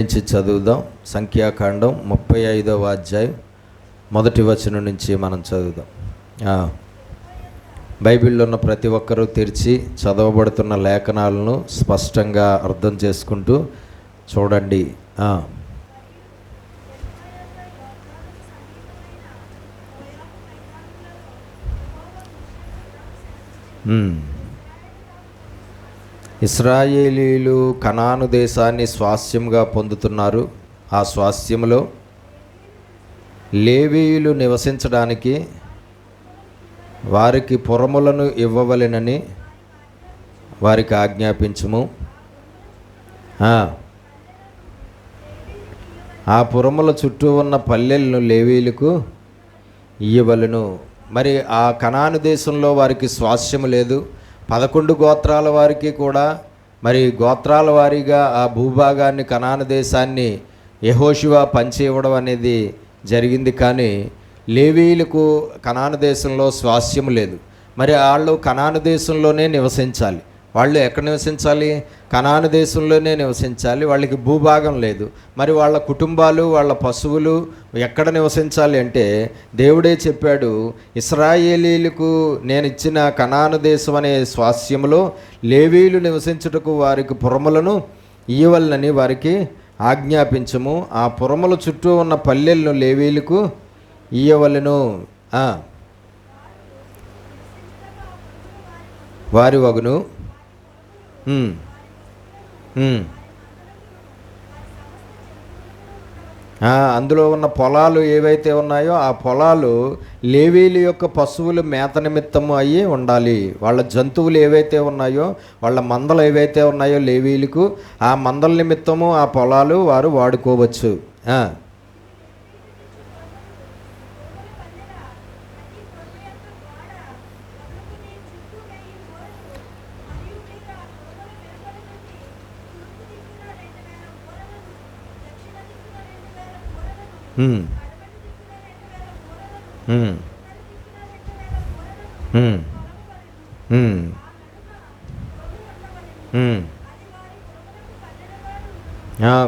నుంచి చదువుదాం. సంఖ్యాకాండం 35వ అధ్యాయం 1వ వచనం నుంచి మనం చదువుదాం. బైబిల్లో ఉన్న ప్రతి ఒక్కరూ తెరిచి చదవబడుతున్న లేఖనాలను స్పష్టంగా అర్థం చేసుకుంటూ చూడండి. ఇశ్రాయేలీలు కనాను దేశాన్ని స్వాస్థ్యంగా పొందుతున్నారు. ఆ స్వాస్థ్యంలో లేవీయులు నివసించడానికి వారికి పురములను ఇవ్వవలెనని వారికి ఆజ్ఞాపించుము. ఆ పురముల చుట్టూ ఉన్న పల్లెలను లేవీయులకు ఇయ్యవలెను. మరి ఆ కనాను దేశంలో వారికి స్వాస్థ్యము లేదు. 11 గోత్రాల వారికి కూడా మరి గోత్రాల వారీగా ఆ భూభాగాన్ని కనాను దేశాన్ని యెహోషువ పంచి ఇవ్వడం అనేది జరిగింది. కానీ లేవీయులకు కనాను దేశంలో స్వాస్థ్యం లేదు. మరి వాళ్ళు కనాను దేశంలోనే నివసించాలి. వాళ్ళు ఎక్కడ నివసించాలి? కనాను దేశంలోనే నివసించాలి. వాళ్ళకి భూభాగం లేదు. మరి వాళ్ళ కుటుంబాలు, వాళ్ళ పశువులు ఎక్కడ నివసించాలి అంటే దేవుడే చెప్పాడు, ఇశ్రాయేలీలకు నేను ఇచ్చిన కనాను దేశం అనే స్వాస్థ్యంలో లేవీయులు నివసించుటకు వారికి పురములను ఇయ్యవలనని వారికి ఆజ్ఞాపించము. ఆ పురముల చుట్టూ ఉన్న పల్లెలను లేవీయులకు ఇయ్యవలెను. వారి వగును. అందులో ఉన్న పొలాలు ఏవైతే ఉన్నాయో ఆ పొలాలు లేవీయుల యొక్క పశువులు మేత నిమిత్తము అయ్యి ఉండాలి. వాళ్ళ జంతువులు ఏవైతే ఉన్నాయో, వాళ్ళ మందలు ఏవైతే ఉన్నాయో లేవీయులకు, ఆ మందల నిమిత్తము ఆ పొలాలు వారు వాడుకోవచ్చు.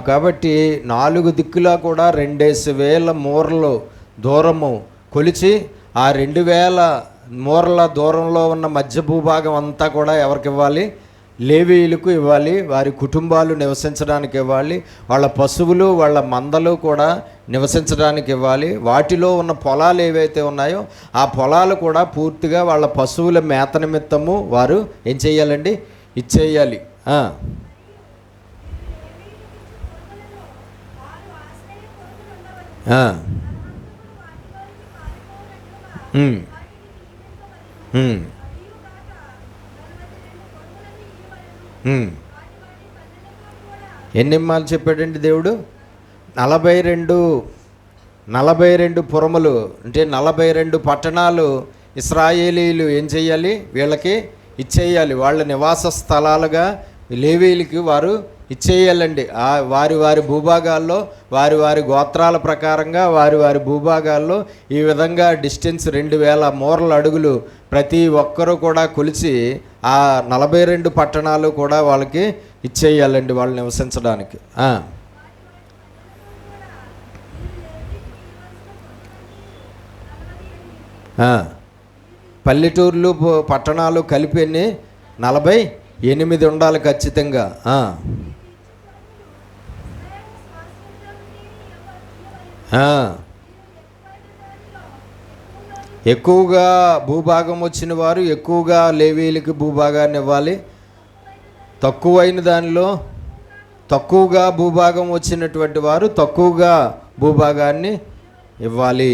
కాబట్టి 4 దిక్కులా కూడా 2000 మూరలు దూరము కొలిచి ఆ 2000 మూరల దూరంలో ఉన్న మధ్య భూభాగం అంతా కూడా ఎవరికి ఇవ్వాలి? లేవీయులకు ఇవ్వాలి. వారి కుటుంబాలు నివసించడానికి ఇవ్వాలి. వాళ్ళ పశువులు, వాళ్ళ మందలు కూడా నివసించడానికి ఇవ్వాలి. వాటిలో ఉన్న పొలాలు ఏవైతే ఉన్నాయో ఆ పొలాలు కూడా పూర్తిగా వాళ్ళ పశువుల మేత నిమిత్తము వారు ఏం చేయాలండి? ఇచ్చేయాలి. ఎన్ని ఇమ్మాలు చెప్పాడండి దేవుడు? 42 పురములు అంటే 42 పట్టణాలు ఇశ్రాయేలీలు ఏం చేయాలి? వీళ్ళకి ఇచ్చేయాలి. వాళ్ళ నివాస స్థలాలుగా లేవీయులకి వారు ఇచ్చేయాలండి. వారి వారి భూభాగాల్లో, వారి వారి గోత్రాల ప్రకారంగా వారి వారి భూభాగాల్లో ఈ విధంగా డిస్టెన్స్ 2000 మూరల అడుగులు ప్రతి ఒక్కరూ కూడా కొలిచి ఆ 42 పట్టణాలు కూడా వాళ్ళకి ఇచ్చేయాలండి వాళ్ళు నివసించడానికి. పల్లెటూర్లు పట్టణాలు కలిపి 48 ఉండాలి ఖచ్చితంగా. ఎక్కువగా భూభాగం వచ్చిన వారు ఎక్కువగా లేవీయులకి భూభాగాన్ని ఇవ్వాలి. తక్కువైన దానిలో తక్కువగా భూభాగం వచ్చినటువంటి వారు తక్కువగా భూభాగాన్ని ఇవ్వాలి.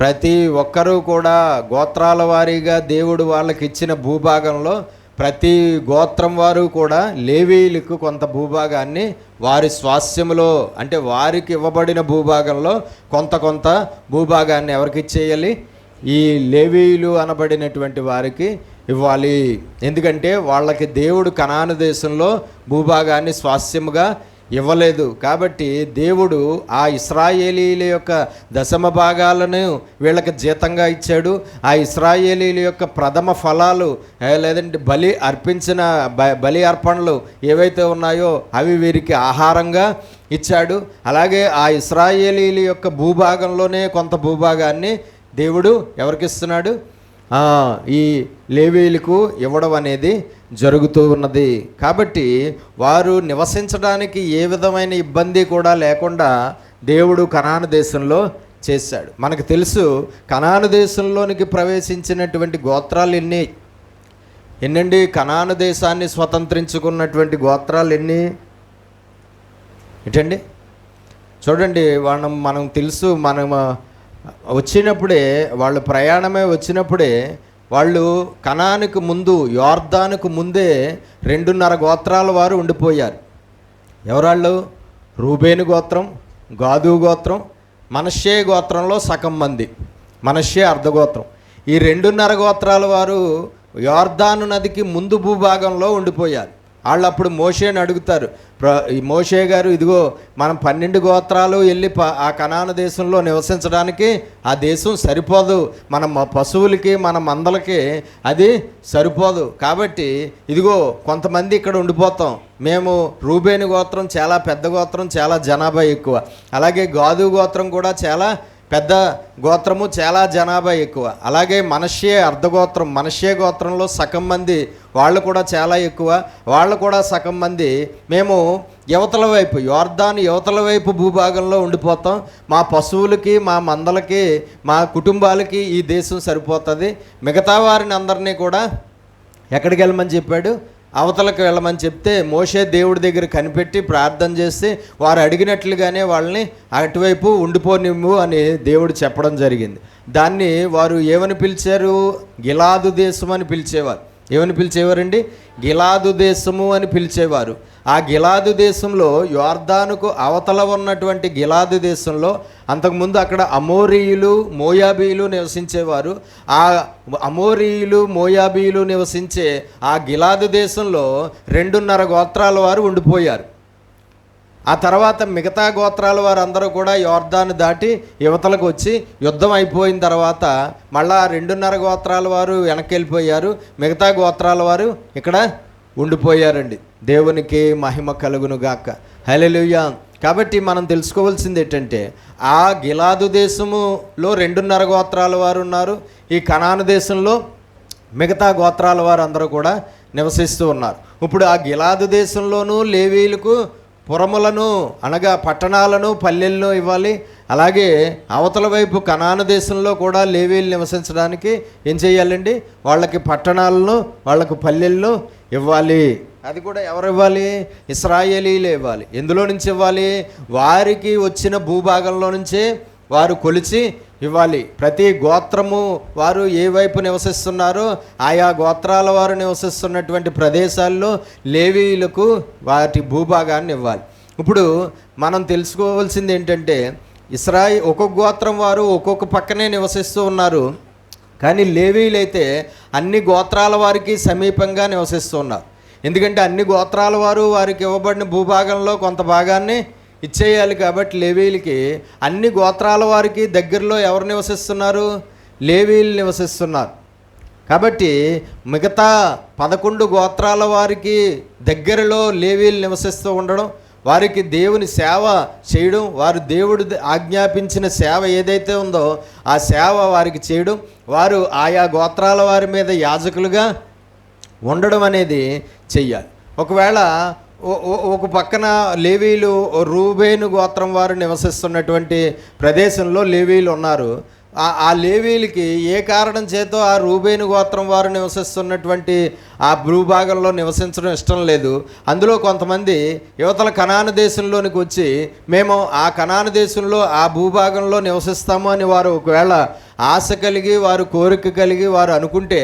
ప్రతి ఒక్కరూ కూడా గోత్రాల వారీగా దేవుడు వాళ్ళకి ఇచ్చిన భూభాగంలో ప్రతి గోత్రం వారు కూడా లేవీయులకు కొంత భూభాగాన్ని వారి స్వాస్థ్యములో అంటే వారికి ఇవ్వబడిన భూభాగంలో కొంత భూభాగాన్ని ఎవరికి ఇచ్చేయాలి? ఈ లేవీయులు అనబడినటువంటి వారికి ఇవ్వాలి. ఎందుకంటే వాళ్ళకి దేవుడు కనాను దేశంలో భూభాగాన్ని స్వాస్థ్యముగా ఇవ్వలేదు. కాబట్టి దేవుడు ఆ ఇశ్రాయేలీల యొక్క దశమ భాగాలను వీళ్ళకి జీతంగా ఇచ్చాడు. ఆ ఇశ్రాయేలీల యొక్క ప్రథమ ఫలాలు లేదంటే అర్పించిన బలి అర్పణలు ఏవైతే ఉన్నాయో అవి వీరికి ఆహారంగా ఇచ్చాడు. అలాగే ఆ ఇశ్రాయేలీల యొక్క భూభాగంలోనే కొంత భూభాగాన్ని దేవుడు ఎవరికి ఇస్తున్నాడు? ఈ లేవీయులకు ఇవ్వడం అనేది జరుగుతూ ఉన్నది. కాబట్టి వారు నివసించడానికి ఏ విధమైన ఇబ్బంది కూడా లేకుండా దేవుడు కనాను దేశంలో చేశాడు. మనకు తెలుసు కనాను దేశంలోనికి ప్రవేశించినటువంటి గోత్రాలు ఎన్నండి? కనాను దేశాన్ని స్వతంత్రించుకున్నటువంటి గోత్రాలు ఎన్ని ఏంటండి? చూడండి, మనం తెలుసు, మనం వచ్చినప్పుడే వాళ్ళు ప్రయాణమే వచ్చినప్పుడే వాళ్ళు కనానుకు ముందు యోర్దానుకు ముందే 2.5 గోత్రాల వారు ఉండిపోయారు. ఎవరాళ్ళు? రూబేను గోత్రం, గాదు గోత్రం, మనష్షే గోత్రంలో సగం మంది, మనష్షే అర్ధగోత్రం. ఈ 2.5 గోత్రాల వారు యోర్దాను నదికి ముందు భూభాగంలో ఉండిపోయారు. వాళ్ళు అప్పుడు మోషేని అడుగుతారు, ఈ మోషే గారు, ఇదిగో మనం 12 గోత్రాలు వెళ్ళి ఆ కనాను దేశంలో నివసించడానికి ఆ దేశం సరిపోదు, మన పశువులకి మన మందలకి అది సరిపోదు. కాబట్టి ఇదిగో కొంతమంది ఇక్కడ ఉండిపోతాం. మేము రూబేను గోత్రం చాలా పెద్ద గోత్రం, చాలా జనాభా ఎక్కువ. అలాగే గాదు గోత్రం కూడా చాలా పెద్ద గోత్రము, చాలా జనాభా ఎక్కువ. అలాగే మనష్షే అర్ధగోత్రం, మనష్షే గోత్రంలో సగం మంది, వాళ్ళు కూడా చాలా ఎక్కువ, వాళ్ళు కూడా సగం మంది. మేము యువతల వైపు యోర్దాను యువతల వైపు భూభాగంలో ఉండిపోతాం. మా పశువులకి, మా మందలకి, మా కుటుంబాలకి ఈ దేశం సరిపోతుంది. మిగతా వారిని అందరినీ కూడా ఎక్కడికి వెళ్ళమని చెప్పాడు? అవతలకు వెళ్ళమని చెప్తే మోషే దేవుడి దగ్గర కనిపెట్టి ప్రార్థన చేసి వారు అడిగినట్లుగానే వాళ్ళని అటువైపు ఉండిపోనివ్వు అని దేవుడు చెప్పడం జరిగింది. దాన్ని వారు ఏమని పిలిచారు? గిలాదు దేశం అని పిలిచేవారు. ఏమని పిలిచేవారండి? గిలాదు దేశము అని పిలిచేవారు. ఆ గిలాదు దేశంలో యోర్దానుకు అవతల ఉన్నటువంటి గిలాదు దేశంలో అంతకుముందు అక్కడ అమోరీయులు, మోయాబీయులు నివసించేవారు. ఆ అమోరీయులు, మోయాబీయులు నివసించే ఆ గిలాదు దేశంలో 2.5 గోత్రాల వారు ఉండిపోయారు. ఆ తర్వాత మిగతా గోత్రాల వారు అందరూ కూడా యోర్దాను దాటి యువతలకు వచ్చి యుద్ధం అయిపోయిన తర్వాత మళ్ళా 2.5 గోత్రాల వారు వెనక్కి వెళ్ళిపోయారు. మిగతా గోత్రాల వారు ఇక్కడ ఉండిపోయారండి. దేవునికి మహిమ కలుగును గాక. హల్లెలూయా. కాబట్టి మనం తెలుసుకోవాల్సింది ఏంటంటే ఆ గిలాదు దేశములో 2.5 గోత్రాల వారు ఉన్నారు. ఈ కనాను దేశంలో మిగతా గోత్రాల వారు అందరూ కూడా నివసిస్తూ ఉన్నారు. ఇప్పుడు ఆ గిలాదు దేశంలోనూ లేవీయులకు పురములను అనగా పట్టణాలను, పల్లెలను ఇవ్వాలి. అలాగే అవతల వైపు కనాను దేశంలో కూడా లేవీయులు నివసించడానికి ఏం చేయాలండి? వాళ్ళకి పట్టణాలను, వాళ్ళకు పల్లెలను ఇవ్వాలి. అది కూడా ఎవరు ఇవ్వాలి? ఇశ్రాయేలీలే ఇవ్వాలి. ఎందులో నుంచి ఇవ్వాలి? వారికి వచ్చిన భూభాగంలో నుంచే వారు కొలిచి ఇవ్వాలి. ప్రతి గోత్రము వారు ఏ వైపు నివసిస్తున్నారో ఆయా గోత్రాల వారు నివసిస్తున్నటువంటి ప్రదేశాల్లో లేవీయులకు వాటి భూభాగాన్ని ఇవ్వాలి. ఇప్పుడు మనం తెలుసుకోవాల్సింది ఏంటంటే ఒక్కొక్క గోత్రం వారు ఒక్కొక్క పక్కనే నివసిస్తూ ఉన్నారు. కానీ లేవీయులైతే అన్ని గోత్రాల వారికి సమీపంగా నివసిస్తూ ఉన్నారు. ఎందుకంటే అన్ని గోత్రాల వారు వారికి ఇవ్వబడిన భూభాగంలో కొంత భాగాన్ని ఇచ్చేయాలి. కాబట్టి లేవీయులకి అన్ని గోత్రాల వారికి దగ్గరలో ఎవరు నివసిస్తున్నారు? లేవీయులు నివసిస్తున్నారు. కాబట్టి మిగతా 11 గోత్రాల వారికి దగ్గరలో లేవీయులు నివసిస్తూ ఉండడం, వారికి దేవుని సేవ చేయడం, వారు దేవుడు ఆజ్ఞాపించిన సేవ ఏదైతే ఉందో ఆ సేవ వారికి చేయడం, వారు ఆయా గోత్రాల వారి మీద యాజకులుగా ఉండడం అనేది చెయ్యాలి. ఒకవేళ ఒక పక్కన లేవీలు రూబేను గోత్రం వారు నివసిస్తున్నటువంటి ప్రదేశంలో లేవీలు ఉన్నారు. ఆ లేవీలకి ఏ కారణం చేతో ఆ రూబేను గోత్రం వారు నివసిస్తున్నటువంటి ఆ భూభాగంలో నివసించడం ఇష్టం లేదు. అందులో కొంతమంది యువతల కనాను దేశంలోనికి వచ్చి మేము ఆ కనాను దేశంలో ఆ భూభాగంలో నివసిస్తాము అని వారు ఒకవేళ ఆశ కలిగి, వారు కోరిక కలిగి వారు అనుకుంటే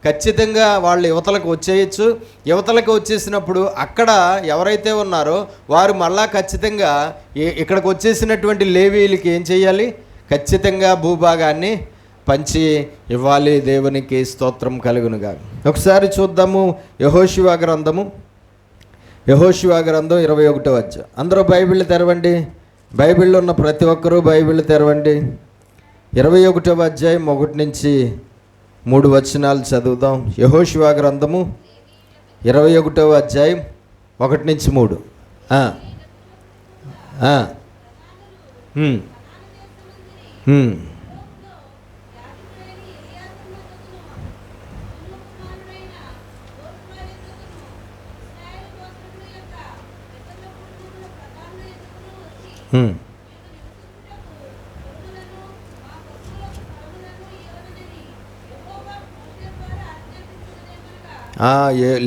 ఖచ్చితంగా వాళ్ళు యువతలకు వచ్చేయచ్చు. యువతలకు వచ్చేసినప్పుడు అక్కడ ఎవరైతే ఉన్నారో వారు మళ్ళా ఖచ్చితంగా ఇక్కడికి వచ్చేసినటువంటి లేవీలకి ఏం చేయాలి? ఖచ్చితంగా భూభాగాన్ని పంచి ఇవ్వాలి. దేవునికి స్తోత్రం కలుగునుగా. ఒకసారి చూద్దాము యెహోషువ గ్రంథము యెహోషువ గ్రంథం 21వ అధ్యాయం. అందరూ బైబిల్ తెరవండి. బైబిల్లో ఉన్న ప్రతి ఒక్కరూ బైబిల్ తెరవండి. 21వ అధ్యాయం 1 నుంచి 3 వచనాలు చదువుదాం. యెహోషువ గ్రంథము 21వ అధ్యాయం 1 నుంచి 3.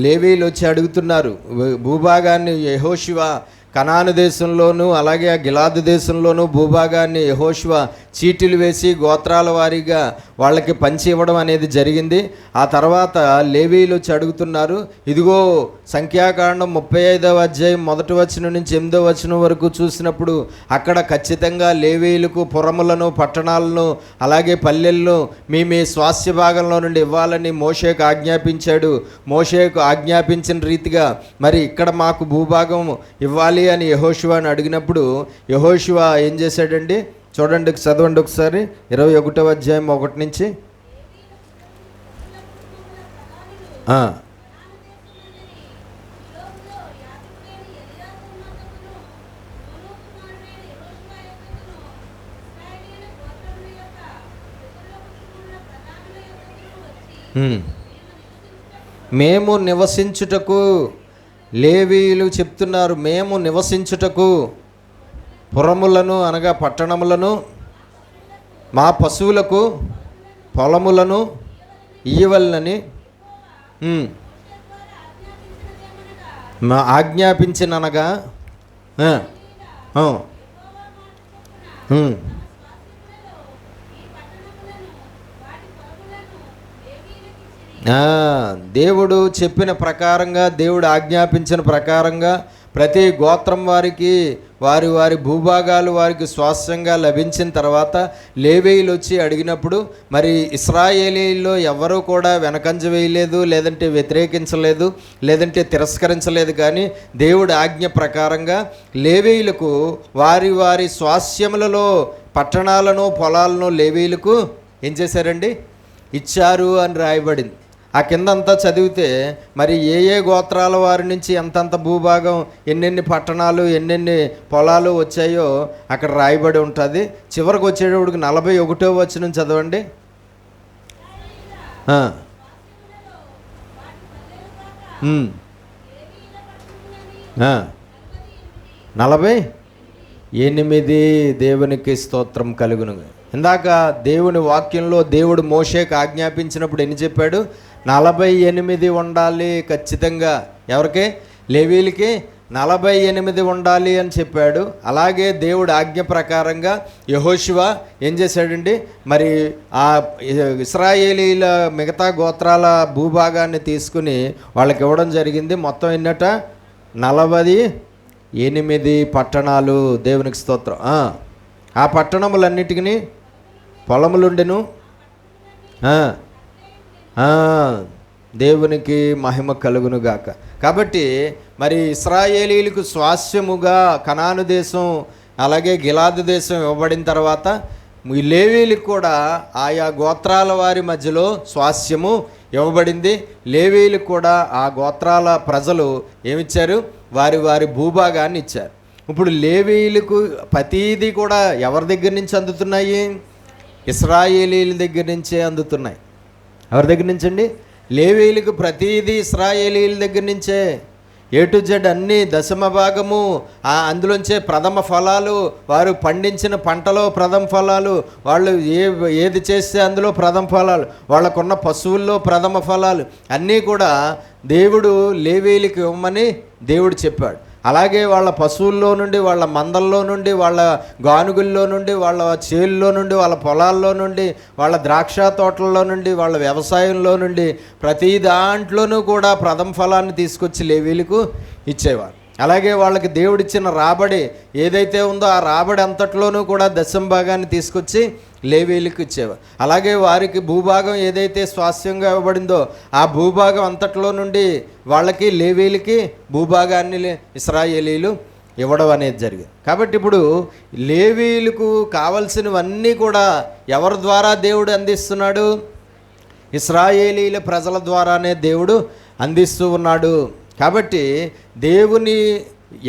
లేవీలు వచ్చి అడుగుతున్నారు, భూభాగాన్ని యెహోషువ కనాను దేశంలోనూ అలాగే ఆ గిలాదు దేశంలోనూ భూభాగాన్ని యెహోషువ చీటీలు వేసి గోత్రాల వారీగా వాళ్ళకి పంచి ఇవ్వడం అనేది జరిగింది. ఆ తర్వాత లేవీలు వచ్చి అడుగుతున్నారు, ఇదిగో సంఖ్యాకాండం 35వ అధ్యాయం 1వ వచనం నుంచి 8వ వచనం వరకు చూసినప్పుడు అక్కడ ఖచ్చితంగా లేవీలకు పురములను పట్టణాలను అలాగే పల్లెలను మీ స్వాస్థ్య భాగంలో నుండి ఇవ్వాలని మోషేకు ఆజ్ఞాపించాడు. మోషేకు ఆజ్ఞాపించిన రీతిగా మరి ఇక్కడ మాకు భూభాగం ఇవ్వాలి అని యెహోషువని అడిగినప్పుడు యెహోషువ ఏం చేశాడండి? చూడండి, చదవండి ఒకసారి 21వ అధ్యాయం 1 నుంచి. మేము నివసించుటకు, లేవీయులు చెప్తున్నారు, మేము నివసించుటకు పురములను అనగా పట్టణములను మా పశువులకు పొలములను ఇయ్యవలనని మా ఆజ్ఞాపించిననగా దేవుడు చెప్పిన ప్రకారంగా, దేవుడు ఆజ్ఞాపించిన ప్రకారంగా ప్రతి గోత్రం వారికి వారి వారి భూభాగాలు వారికి స్వాస్థ్యంగా లభించిన తర్వాత లేవీయులు వచ్చి అడిగినప్పుడు మరి ఇశ్రాయేలీల్లో ఎవరూ కూడా వెనకంజ వేయలేదు, లేదంటే వ్యతిరేకించలేదు, లేదంటే తిరస్కరించలేదు. కానీ దేవుడి ఆజ్ఞ ప్రకారంగా లేవీయులకు వారి వారి స్వాస్థ్యములలో పట్టణాలను పొలాలను లేవీయులకు ఏం చేశారండి? ఇచ్చారు అని రాయబడింది. ఆ కిందంతా చదివితే మరి ఏ గోత్రాల వారి నుంచి ఎంతంత భూభాగం, ఎన్నెన్ని పట్టణాలు, ఎన్నెన్ని పొలాలు వచ్చాయో అక్కడ రాయబడి ఉంటుంది. చివరికి వచ్చేటప్పటికి 41వ వచనం చదవండి. 48 దేవునికి స్తోత్రం కలుగును. ఇందాక దేవుని వాక్యంలో దేవుడు మోషేకు ఆజ్ఞాపించినప్పుడు ఎన్ని చెప్పాడు? 48 ఉండాలి ఖచ్చితంగా. ఎవరికి? లేవీలకి 48 ఉండాలి అని చెప్పాడు. అలాగే దేవుడు ఆజ్ఞ ప్రకారంగా యెహోషువ ఏం చేశాడండి? మరి ఆ ఇశ్రాయేలీల మిగతా గోత్రాల భూభాగాన్ని తీసుకుని వాళ్ళకి ఇవ్వడం జరిగింది. మొత్తం ఎన్నట? 48 పట్టణాలు. దేవునికి స్తోత్రం. ఆ పట్టణములన్నిటికీ పొలములుండెను. దేవునికి మహిమ కలుగునుగాక. కాబట్టి మరి ఇశ్రాయేలీలకు స్వాస్థ్యముగా కనాను దేశం అలాగే గిలాదు దేశం ఇవ్వబడిన తర్వాత ఈ లేవీలకు కూడా ఆయా గోత్రాల వారి మధ్యలో స్వాస్థ్యము ఇవ్వబడింది. లేవీలకు కూడా ఆ గోత్రాల ప్రజలు ఏమిచ్చారు? వారి వారి భూభాగాన్ని ఇచ్చారు. ఇప్పుడు లేవీయులకు ప్రతీది కూడా ఎవరి దగ్గర నుంచి అందుతున్నాయి? ఇశ్రాయేలీల దగ్గర నుంచే అందుతున్నాయి. ఎవరి దగ్గర నుంచి అండి? లేవీయులకు ప్రతీది ఇశ్రాయేలీల దగ్గర నుంచే. A to Z అన్ని దశమ భాగము అందులోంచే ప్రథమ ఫలాలు, వారు పండించిన పంటలో ప్రథమ ఫలాలు, వాళ్ళు ఏది చేస్తే అందులో ప్రథమ ఫలాలు, వాళ్ళకున్న పశువుల్లో ప్రథమ ఫలాలు అన్నీ కూడా దేవుడు లేవీయులకు ఇవ్వమని దేవుడు చెప్పాడు. అలాగే వాళ్ళ పశువుల్లో నుండి, వాళ్ళ మందల్లో నుండి, వాళ్ళ గానుగుల్లో నుండి, వాళ్ళ చేల్లో నుండి, వాళ్ళ పొలాల్లో నుండి, వాళ్ళ ద్రాక్ష తోటల్లో నుండి, వాళ్ళ వ్యవసాయంలో నుండి ప్రతి దాంట్లోనూ కూడా ప్రథమ ఫలాన్ని తీసుకొచ్చి లేవీయులకు ఇచ్చేవారు. అలాగే వాళ్ళకి దేవుడిచ్చిన రాబడి ఏదైతే ఉందో ఆ రాబడి అంతట్లోనూ కూడా దశమ భాగాన్ని తీసుకొచ్చి లేవీయులకు ఇచ్చేవారు. అలాగే వారికి భూభాగం ఏదైతే స్వాస్థ్యంగా ఇవ్వబడిందో ఆ భూభాగం అంతట్లో నుండి వాళ్ళకి లేవీయులకి భూభాగాన్ని ఇశ్రాయేలీలు ఇవ్వడం అనేది జరిగింది. కాబట్టి ఇప్పుడు లేవీయులకు కావలసినవన్నీ కూడా ఎవరి ద్వారా దేవుడు అందిస్తున్నాడు? ఇశ్రాయేలీల ప్రజల ద్వారానే దేవుడు అందిస్తూ ఉన్నాడు. కాబట్టి దేవుని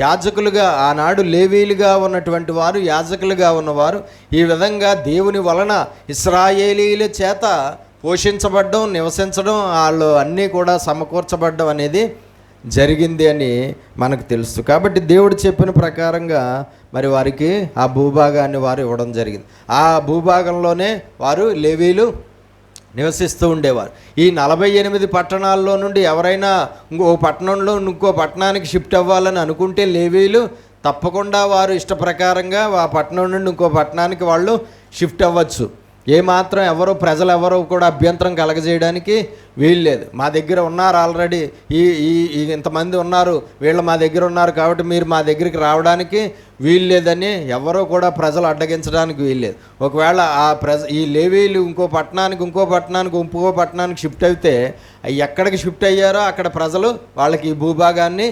యాజకులుగా ఆనాడు లేవీలుగా ఉన్నటువంటి వారు, యాజకులుగా ఉన్నవారు ఈ విధంగా దేవుని వలన ఇశ్రాయేలీల చేత పోషించబడడం, నివసించడం, వాళ్ళు అన్నీ కూడా సమకూర్చబడడం అనేది జరిగింది అని మనకు తెలుసు. కాబట్టి దేవుడు చెప్పిన ప్రకారంగా మరి వారికి ఆ భూభాగాన్ని వారు ఇవ్వడం జరిగింది. ఆ భూభాగంలోనే వారు లేవీలు నివసిస్తూ ఉండేవారు. ఈ 48 పట్టణాల్లో నుండి ఎవరైనా ఇంకో పట్టణంలో ఇంకో పట్టణానికి షిఫ్ట్ అవ్వాలని అనుకుంటే లేవీలు తప్పకుండా వారు ఇష్ట ప్రకారంగా ఆ పట్టణం నుండి ఇంకో పట్టణానికి వాళ్ళు షిఫ్ట్ అవ్వచ్చు. ఏమాత్రం ప్రజలు ఎవరో కూడా అభ్యంతరం కలగజేయడానికి వీలు లేదు. మా దగ్గర ఉన్నారు ఆల్రెడీ, ఈ ఇంతమంది ఉన్నారు, వీళ్ళు మా దగ్గర ఉన్నారు కాబట్టి మీరు మా దగ్గరికి రావడానికి వీలు లేదని ఎవరో కూడా ప్రజలు అడ్డగించడానికి వీలు లేదు. ఒకవేళ ఈ లేవీలు ఇంకో పట్టణానికి షిఫ్ట్ అయితే ఎక్కడికి షిఫ్ట్ అయ్యారో అక్కడ ప్రజలు వాళ్ళకి ఈ భూభాగాన్ని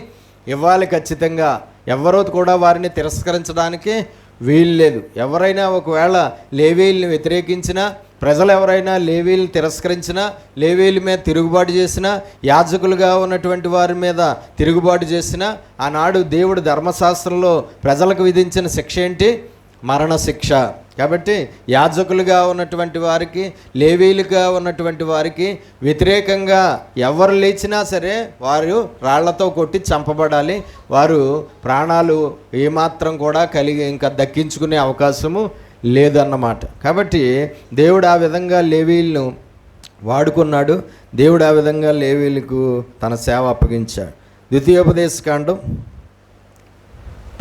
ఇవ్వాలి ఖచ్చితంగా. ఎవరో కూడా వారిని తిరస్కరించడానికి వీలు లేదు. ఎవరైనా ఒకవేళ లేవీల్ని వ్యతిరేకించినా, ప్రజలు ఎవరైనా లేవీల్ని తిరస్కరించినా, లేవీల మీద తిరుగుబాటు చేసినా, యాజకులుగా ఉన్నటువంటి వారి మీద తిరుగుబాటు చేసినా ఆనాడు దేవుడు ధర్మశాస్త్రంలో ప్రజలకు విధించిన శిక్ష ఏంటి? మరణశిక్ష. కాబట్టి యాజకులుగా ఉన్నటువంటి వారికి, లేవీలుగా ఉన్నటువంటి వారికి వ్యతిరేకంగా ఎవరు లేచినా సరే వారు రాళ్లతో కొట్టి చంపబడాలి. వారు ప్రాణాలు ఏమాత్రం కూడా ఇంకా దక్కించుకునే అవకాశము లేదన్నమాట. కాబట్టి దేవుడు ఆ విధంగా లేవీలను వాడుకున్నాడు. దేవుడు ఆ విధంగా లేవీలకు తన సేవ అప్పగించాడు. ద్వితీయోపదేశకాండం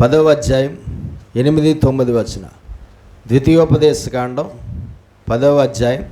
10వ అధ్యాయం 8-9 వచన. ద్వితీయోపదేశకాండం 10వ అధ్యాయం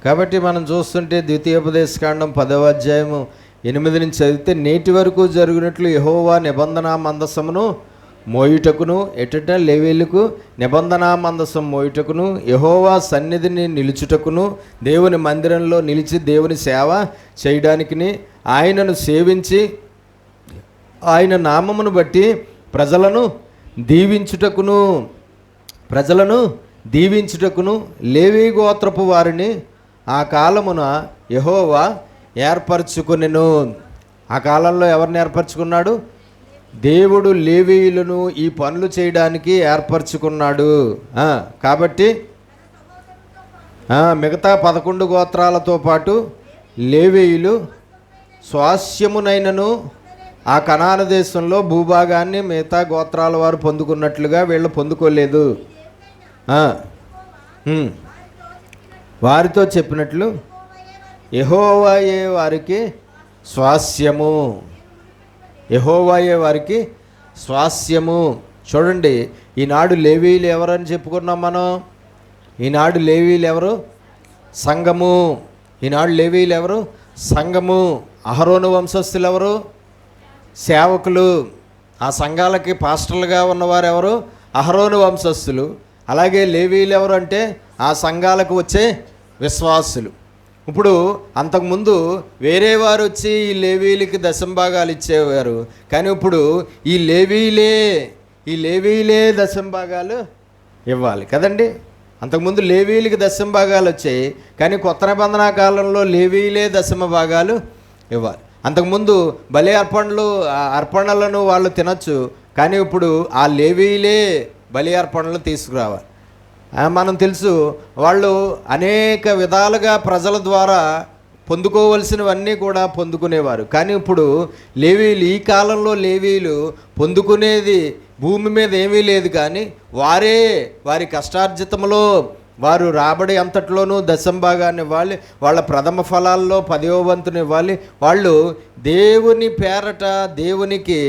కాబట్టి మనం చూస్తుంటే ద్వితీయోపదేశకాండం 10వ అధ్యాయము 8 నుంచి చదివితే, నేటి వరకు జరిగినట్లు యెహోవా నిబంధన మందసమును మోయుటకును, ఎటట లేవీయులకు నిబంధన మందసం మోయుటకును, యెహోవా సన్నిధిని నిలుచుటకును, దేవుని మందిరంలో నిలిచి దేవుని సేవ చేయడానికిని, ఆయనను సేవించి ఆయన నామమును బట్టి ప్రజలను దీవించుటకును లేవీ గోత్రపు వారిని ఆ కాలమున యెహోవా ఏర్పరచుకొనెను. ఆ కాలంలో ఎవరిని ఏర్పరచుకున్నాడు? దేవుడు లేవీయులను ఈ పనులు చేయడానికి ఏర్పరచుకున్నాడు. కాబట్టి మిగతా 11 గోత్రాలతో పాటు లేవీయులు స్వాస్యమునైనను ఆ కనాను దేశంలో భూభాగాన్ని మిగతా గోత్రాల వారు పొందుకున్నట్లుగా వీళ్ళు పొందుకోలేదు. వారితో చెప్పినట్లు యెహోవాయే వారికి స్వాస్యము. యెహోవాయే వారికి స్వాస్యము. చూడండి, ఈనాడు లేవీయులు ఎవరని చెప్పుకున్నాం మనం? ఈనాడు లేవీయులు ఎవరు? సంఘము. ఈనాడు లేవీయులు ఎవరు? సంఘము. అహరోను వంశస్థులు ఎవరు? సేవకులు. ఆ సంఘాలకి పాస్టర్లుగా ఉన్నవారు ఎవరు? అహరోను వంశస్థులు. అలాగే లేవీయులు ఎవరు అంటే ఆ సంఘాలకు వచ్చే విశ్వాసులు. ఇప్పుడు అంతకుముందు వేరే వారు వచ్చి ఈ లేవీయులకి దశంభాగాలు ఇచ్చేవారు, కానీ ఇప్పుడు ఈ లేవీయులే దశంభాగాలు ఇవ్వాలి కదండి. అంతకుముందు లేవీయులకి దశంభాగాలు వచ్చాయి, కానీ కొత్త నిబంధన కాలంలో లేవీయులే దశమ భాగాలు ఇవ్వాలి. అంతకుముందు బలి అర్పణలను వాళ్ళు తినచ్చు, కానీ ఇప్పుడు ఆ లేవీయులే బలి అర్పణలు తీసుకురావాలి. మనం తెలుసు, వాళ్ళు అనేక విధాలుగా ప్రజల ద్వారా పొందుకోవలసినవన్నీ కూడా పొందుకునేవారు. కానీ ఇప్పుడు లేవీయులు, ఈ కాలంలో లేవీయులు పొందుకునేది భూమి మీద ఏమీ లేదు, కానీ వారే వారి కష్టార్జితంలో వారు రాబడి అంతట్లోనూ దశంభాగాన్ని ఇవ్వాలి, వాళ్ళ ప్రథమ ఫలాల్లో 10వ వంతుని ఇవ్వాలి. వాళ్ళు దేవుని పేరట దేవునికి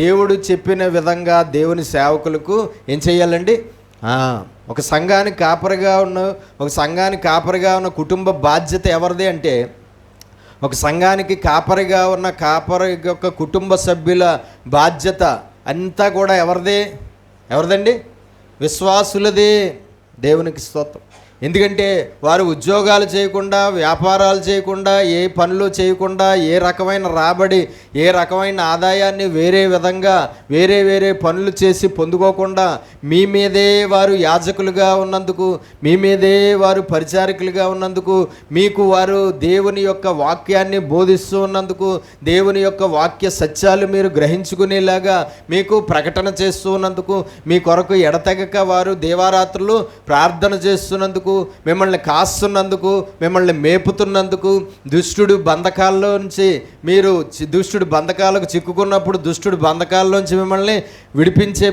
దేవుడు చెప్పిన విధంగా దేవుని సేవకులకు ఏం చేయాలండి? ఒక సంఘానికి కాపరిగా ఉన్న కుటుంబ బాధ్యత ఎవరిది అంటే, ఒక సంఘానికి కాపరిగా ఉన్న కాపరి యొక్క కుటుంబ సభ్యుల బాధ్యత అంతా కూడా ఎవరిదండి? విశ్వాసులదే. దేవునికి స్తోత్రం. ఎందుకంటే వారు ఉద్యోగాలు చేయకుండా, వ్యాపారాలు చేయకుండా, ఏ పనులు చేయకుండా, ఏ రకమైన రాబడి, ఏ రకమైన ఆదాయాన్ని వేరే విధంగా వేరే పనులు చేసి పొందుకోకుండా మీ మీదే వారు యాజకులుగా ఉన్నందుకు, మీ మీదే వారు పరిచారకులుగా ఉన్నందుకు, మీకు వారు దేవుని యొక్క వాక్యాన్ని బోధిస్తూ ఉన్నందుకు, దేవుని యొక్క వాక్య సత్యాలు మీరు గ్రహించుకునేలాగా మీకు ప్రకటన చేస్తూ ఉన్నందుకు, మీ కొరకు ఎడతెగక వారు దేవారాత్రులు ప్రార్థన చేస్తున్నందుకు, మిమ్మల్ని కాస్తున్నందుకు, మిమ్మల్ని మేపుతున్నందుకు, దుష్టుడు బంధకాలకు చిక్కుకున్నప్పుడు దుష్టుడు బంధకాల్లోంచి మిమ్మల్ని విడిపించే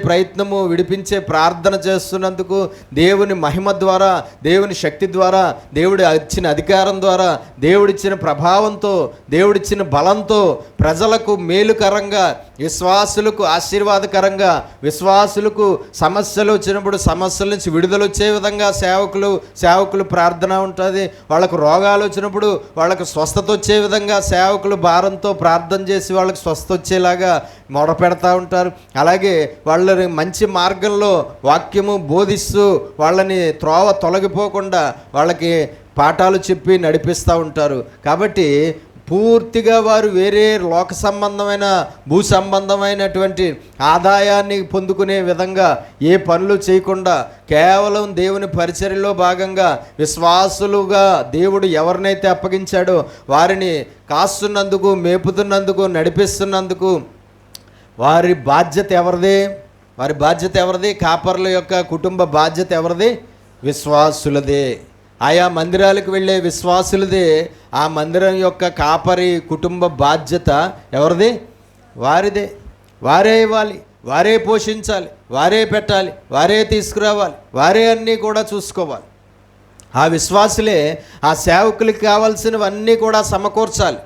ప్రార్థన చేస్తున్నందుకు, దేవుని మహిమ ద్వారా, దేవుని శక్తి ద్వారా, దేవుడి ఇచ్చిన అధికారం ద్వారా, దేవుడిచ్చిన ప్రభావంతో, దేవుడిచ్చిన బలంతో ప్రజలకు మేలుకరంగా, విశ్వాసులకు ఆశీర్వాదకరంగా, విశ్వాసులకు సమస్యలు వచ్చినప్పుడు సమస్యల నుంచి విడుదల వచ్చే విధంగా సేవకులు ప్రార్థన ఉంటుంది. వాళ్ళకు రోగాలు వచ్చినప్పుడు వాళ్ళకు స్వస్థత వచ్చే విధంగా సేవకులు భారంతో ప్రార్థన చేసి వాళ్ళకి స్వస్థత వచ్చేలాగా మొరపెడతా ఉంటారు. అలాగే వాళ్ళని మంచి మార్గంలో వాక్యము బోధిస్తూ వాళ్ళని త్రోవ తొలగిపోకుండా వాళ్ళకి పాఠాలు చెప్పి నడిపిస్తూ ఉంటారు. కాబట్టి పూర్తిగా వారు వేరే లోక సంబంధమైన భూ సంబంధమైనటువంటి ఆదాయాన్ని పొందుకునే విధంగా ఏ పనులు చేయకుండా కేవలం దేవుని పరిచర్యలో భాగంగా విశ్వాసులుగా దేవుడు ఎవరినైతే అప్పగించాడో వారిని కాస్తున్నందుకు, మేపుతున్నందుకు, నడిపిస్తున్నందుకు వారి బాధ్యత ఎవరిది? కాపర్ల యొక్క కుటుంబ బాధ్యత ఎవరిది? విశ్వాసులదే. ఆయా మందిరాలకు వెళ్ళే విశ్వాసులదే. ఆ మందిరం యొక్క కాపరి కుటుంబ బాధ్యత ఎవరిది? వారిదే. వారే ఇవ్వాలి, వారే పోషించాలి, వారే పెట్టాలి, వారే తీసుకురావాలి, వారే అన్నీ కూడా చూసుకోవాలి. ఆ విశ్వాసులే ఆ సేవకులకు కావాల్సినవన్నీ కూడా సమకూర్చాలి.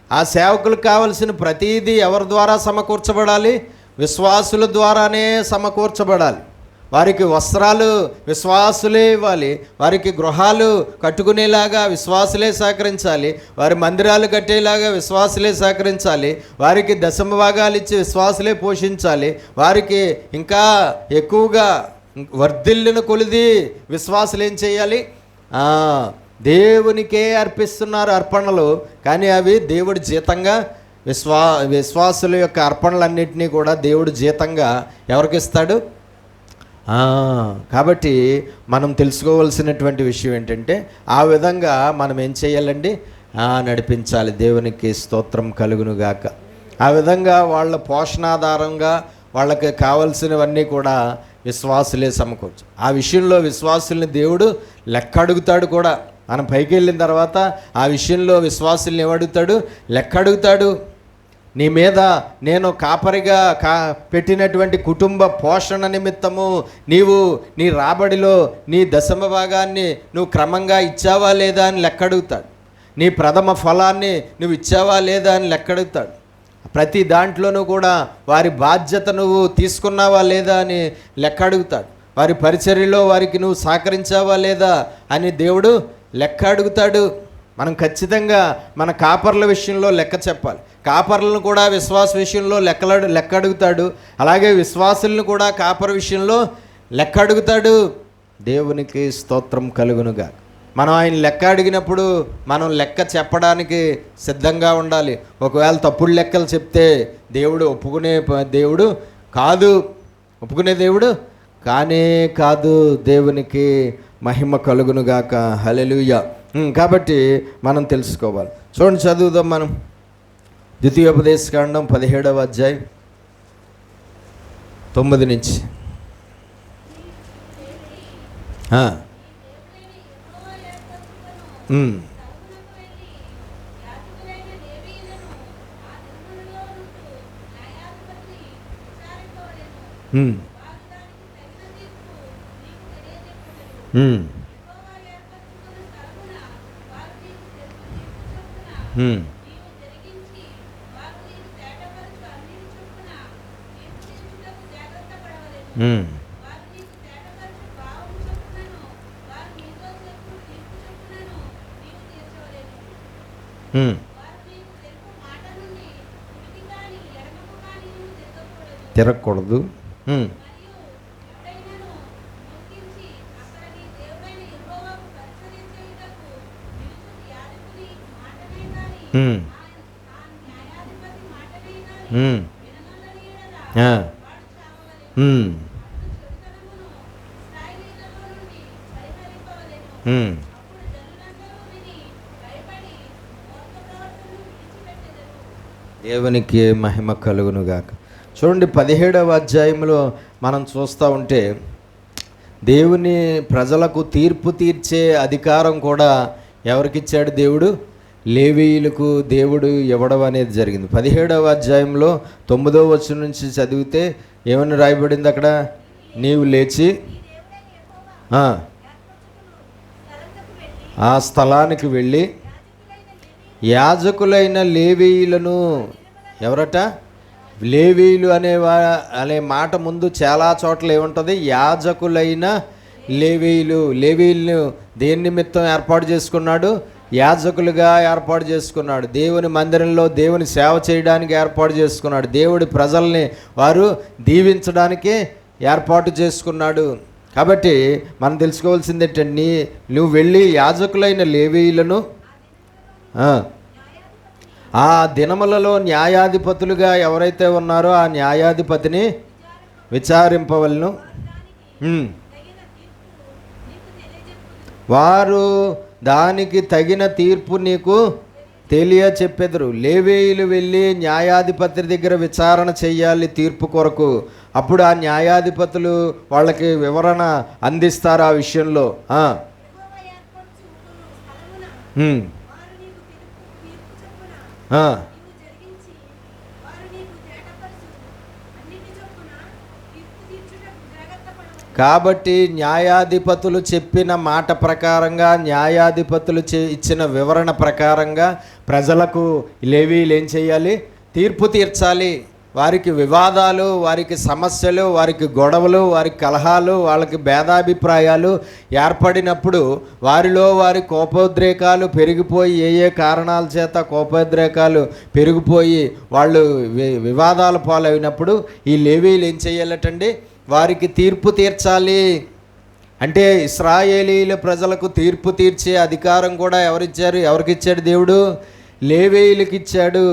ఆ సేవకులకు కావలసిన ప్రతీదీ ఎవరి ద్వారా సమకూర్చబడాలి? విశ్వాసుల ద్వారానే సమకూర్చబడాలి. వారికి వస్త్రాలు విశ్వాసులే ఇవ్వాలి, వారికి గృహాలు కట్టుకునేలాగా విశ్వాసులే సహకరించాలి, వారి మందిరాలు కట్టేలాగా విశ్వాసులే సహకరించాలి, వారికి దశమ భాగాలు ఇచ్చి విశ్వాసులే పోషించాలి, వారికి ఇంకా ఎక్కువగా వర్ధిల్లిన కొలిది విశ్వాసులు ఏం చేయాలి? దేవునికే అర్పిస్తున్నారు అర్పణలు, కానీ అవి దేవుడి జీతంగా విశ్వాసుల యొక్క అర్పణలన్నింటినీ కూడా దేవుడు జీతంగా ఎవరికి ఇస్తాడు? కాబట్టి మనం తెలుసుకోవాల్సినటువంటి విషయం ఏంటంటే ఆ విధంగా మనం ఏం చేయాలండి? నడిపించాలి. దేవునికి స్తోత్రం కలుగునుగాక. ఆ విధంగా వాళ్ళ పోషణాధారంగా వాళ్ళకి కావలసినవన్నీ కూడా విశ్వాసులే సమకూర్చు. ఆ విషయంలో విశ్వాసుల్ని దేవుడు లెక్క అడుగుతాడు కూడా. మనం పైకి వెళ్ళిన తర్వాత ఆ విషయంలో విశ్వాసుల్ని ఏమడుగుతాడు? లెక్క అడుగుతాడు. నీ మీద నేను కాపరిగా పెట్టినటువంటి కుటుంబ పోషణ నిమిత్తము నీవు నీ రాబడిలో నీ దశమ భాగాన్ని నువ్వు క్రమంగా ఇచ్చావా లేదా అని లెక్కడుగుతాడు. నీ ప్రథమ ఫలాన్ని నువ్వు ఇచ్చావా లేదా అని లెక్కడుగుతాడు. ప్రతి దాంట్లోనూ కూడా వారి బాధ్యత నువ్వు తీసుకున్నావా లేదా అని లెక్క అడుగుతాడు. వారి పరిచర్యలో వారికి నువ్వు సహకరించావా లేదా అని దేవుడు లెక్క అడుగుతాడు. మనం ఖచ్చితంగా మన కాపర్ల విషయంలో లెక్క చెప్పాలి. కాపర్లను కూడా విశ్వాస విషయంలో లెక్క అడుగుతాడు. అలాగే విశ్వాసులను కూడా కాపర్ విషయంలో లెక్క అడుగుతాడు. దేవునికి స్తోత్రం కలుగునుగా. మనం ఆయన లెక్క అడిగినప్పుడు మనం లెక్క చెప్పడానికి సిద్ధంగా ఉండాలి. ఒకవేళ తప్పుడు లెక్కలు చెప్తే దేవుడు ఒప్పుకునే దేవుడు కాదు, ఒప్పుకునే దేవుడు కానే కాదు. దేవునికి మహిమ కలుగునుగాక. హల్లెలూయా. కాబట్టి మనం తెలుసుకోవాలి. చూడండి, చదువుదాం మనం. ద్వితీయోపదేశకాండం 17వ అధ్యాయం 9 నుంచి. ఉమ్, ఉమ్, ఉమ్, ఉమ్, ఉమ్. తిరగకూడదు. ఉమ్, ఉమ్, ఉమ్, ఆ, ఉమ్, ఉమ్. దేవునికి మహిమ కలుగునుగాక. చూడండి 17వ అధ్యాయంలో మనం చూస్తూ ఉంటే దేవుని ప్రజలకు తీర్పు తీర్చే అధికారం కూడా ఎవరికిచ్చాడు దేవుడు? లేవీయులకు దేవుడు ఇవ్వడం అనేది జరిగింది. 17వ అధ్యాయంలో 9వ వచనం నుంచి చదివితే ఏమని రాయబడింది అక్కడ? నీవు లేచి ఆ, ఆ స్థలానికి వెళ్ళి యాజకులైన లేవీయులను, ఎవరట? లేవీయులు అనే మాట ముందు చాలా చోట్ల ఏముంటుంది? యాజకులైన లేవీయులు. లేవీయులను దేని నిమిత్తం ఏర్పాటు చేసుకున్నాడు? యాజకులుగా ఏర్పాటు చేసుకున్నాడు. దేవుని మందిరంలో దేవుని సేవ చేయడానికి ఏర్పాటు చేసుకున్నాడు. దేవుడి ప్రజల్ని వారు దీవించడానికి ఏర్పాటు చేసుకున్నాడు. కాబట్టి మనం తెలుసుకోవాల్సింది ఏంటంటే, నువ్వు వెళ్ళి యాజకులైన లేవీయులను ఆ దినములలో న్యాయాధిపతులుగా ఎవరైతే ఉన్నారో ఆ న్యాయాధిపతిని విచారింపవలను. వారు దానికి తగిన తీర్పు నీకు తెలియచెప్పెదరు. లేవీయులు వెళ్ళి న్యాయాధిపతి దగ్గర విచారణ చెయ్యాలి తీర్పు కొరకు. అప్పుడు ఆ న్యాయాధిపతులు వాళ్ళకి వివరణ అందిస్తారు ఆ విషయంలో. కాబట్టి న్యాయాధిపతులు చెప్పిన మాట ప్రకారంగా, న్యాయాధిపతులు ఇచ్చిన వివరణ ప్రకారంగా ప్రజలకు లేవీయులు ఏం చేయాలి? తీర్పు తీర్చాలి. వారికి వివాదాలు, వారికి సమస్యలు, వారికి గొడవలు, వారికి కలహాలు, వాళ్ళకి భేదాభిప్రాయాలు ఏర్పడినప్పుడు వారిలో వారి కోపోద్రేకాలు పెరిగిపోయి, ఏ కారణాల చేత కోపోద్రేకాలు పెరిగిపోయి వాళ్ళు వివాదాల పాలైనప్పుడు ఈ లేవీయులు ఏం చేయాలటండి? వారికి తీర్పు తీర్చాలి. అంటే ఇశ్రాయేలీల ప్రజలకు తీర్పు తీర్చే అధికారం కూడా ఎవరిచ్చారు? ఎవరికిచ్చాడు దేవుడు? లేవీయులకు ఇచ్చాడు.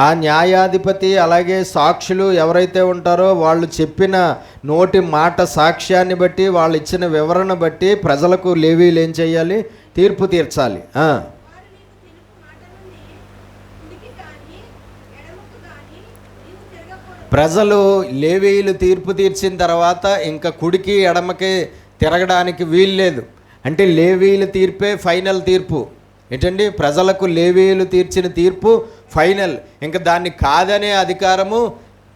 ఆ న్యాయాధిపతి అలాగే సాక్షులు ఎవరైతే ఉంటారో వాళ్ళు చెప్పిన నోటి మాట సాక్ష్యాన్ని బట్టి, వాళ్ళు ఇచ్చిన వివరణ బట్టి ప్రజలకు లేవీయులు ఏం చేయాలి? తీర్పు తీర్చాలి. ప్రజలు లేవీయులు తీర్పు తీర్చిన తర్వాత ఇంకా కుడికి ఎడమకి తిరగడానికి వీల్లేదు. అంటే లేవీయుల తీర్పే ఫైనల్ తీర్పు. ఏంటండి? ప్రజలకు లేవీయులు తీర్చిన తీర్పు ఫైనల్. ఇంకా దాన్ని కాదనే అధికారము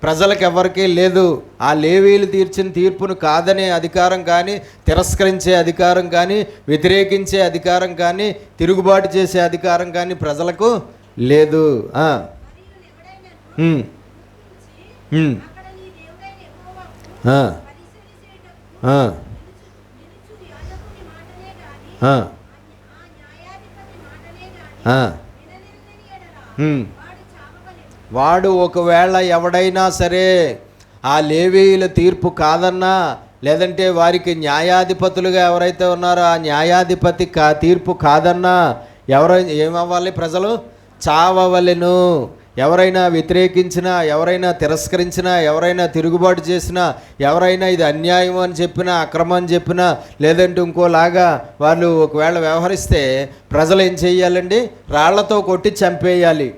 ప్రజలకు ఎవరికీ లేదు. ఆ లేవీయులు తీర్చిన తీర్పును కాదనే అధికారం కానీ, తిరస్కరించే అధికారం కానీ, వ్యతిరేకించే అధికారం కానీ, తిరుగుబాటు చేసే అధికారం కానీ ప్రజలకు లేదు. వాడు ఒకవేళ ఎవడైనా సరే ఆ లేవీయుల తీర్పు కాదన్నా, లేదంటే వారికి న్యాయాధిపతులుగా ఎవరైతే ఉన్నారో ఆ న్యాయాధిపతి తీర్పు కాదన్నా ఏమవ్వాలి? ప్రజలు చావవలెను. ఎవరైనా వ్యతిరేకించినా, ఎవరైనా తిరస్కరించినా, ఎవరైనా తిరుగుబాటు చేసినా, ఎవరైనా ఇది అన్యాయం అని చెప్పినా, అక్రమం అని చెప్పినా, లేదంటే ఇంకోలాగా వాళ్ళు ఒకవేళ వ్యవహరిస్తే ప్రజలు ఏం చేయాలండి? రాళ్లతో కొట్టి చంపేయాలి.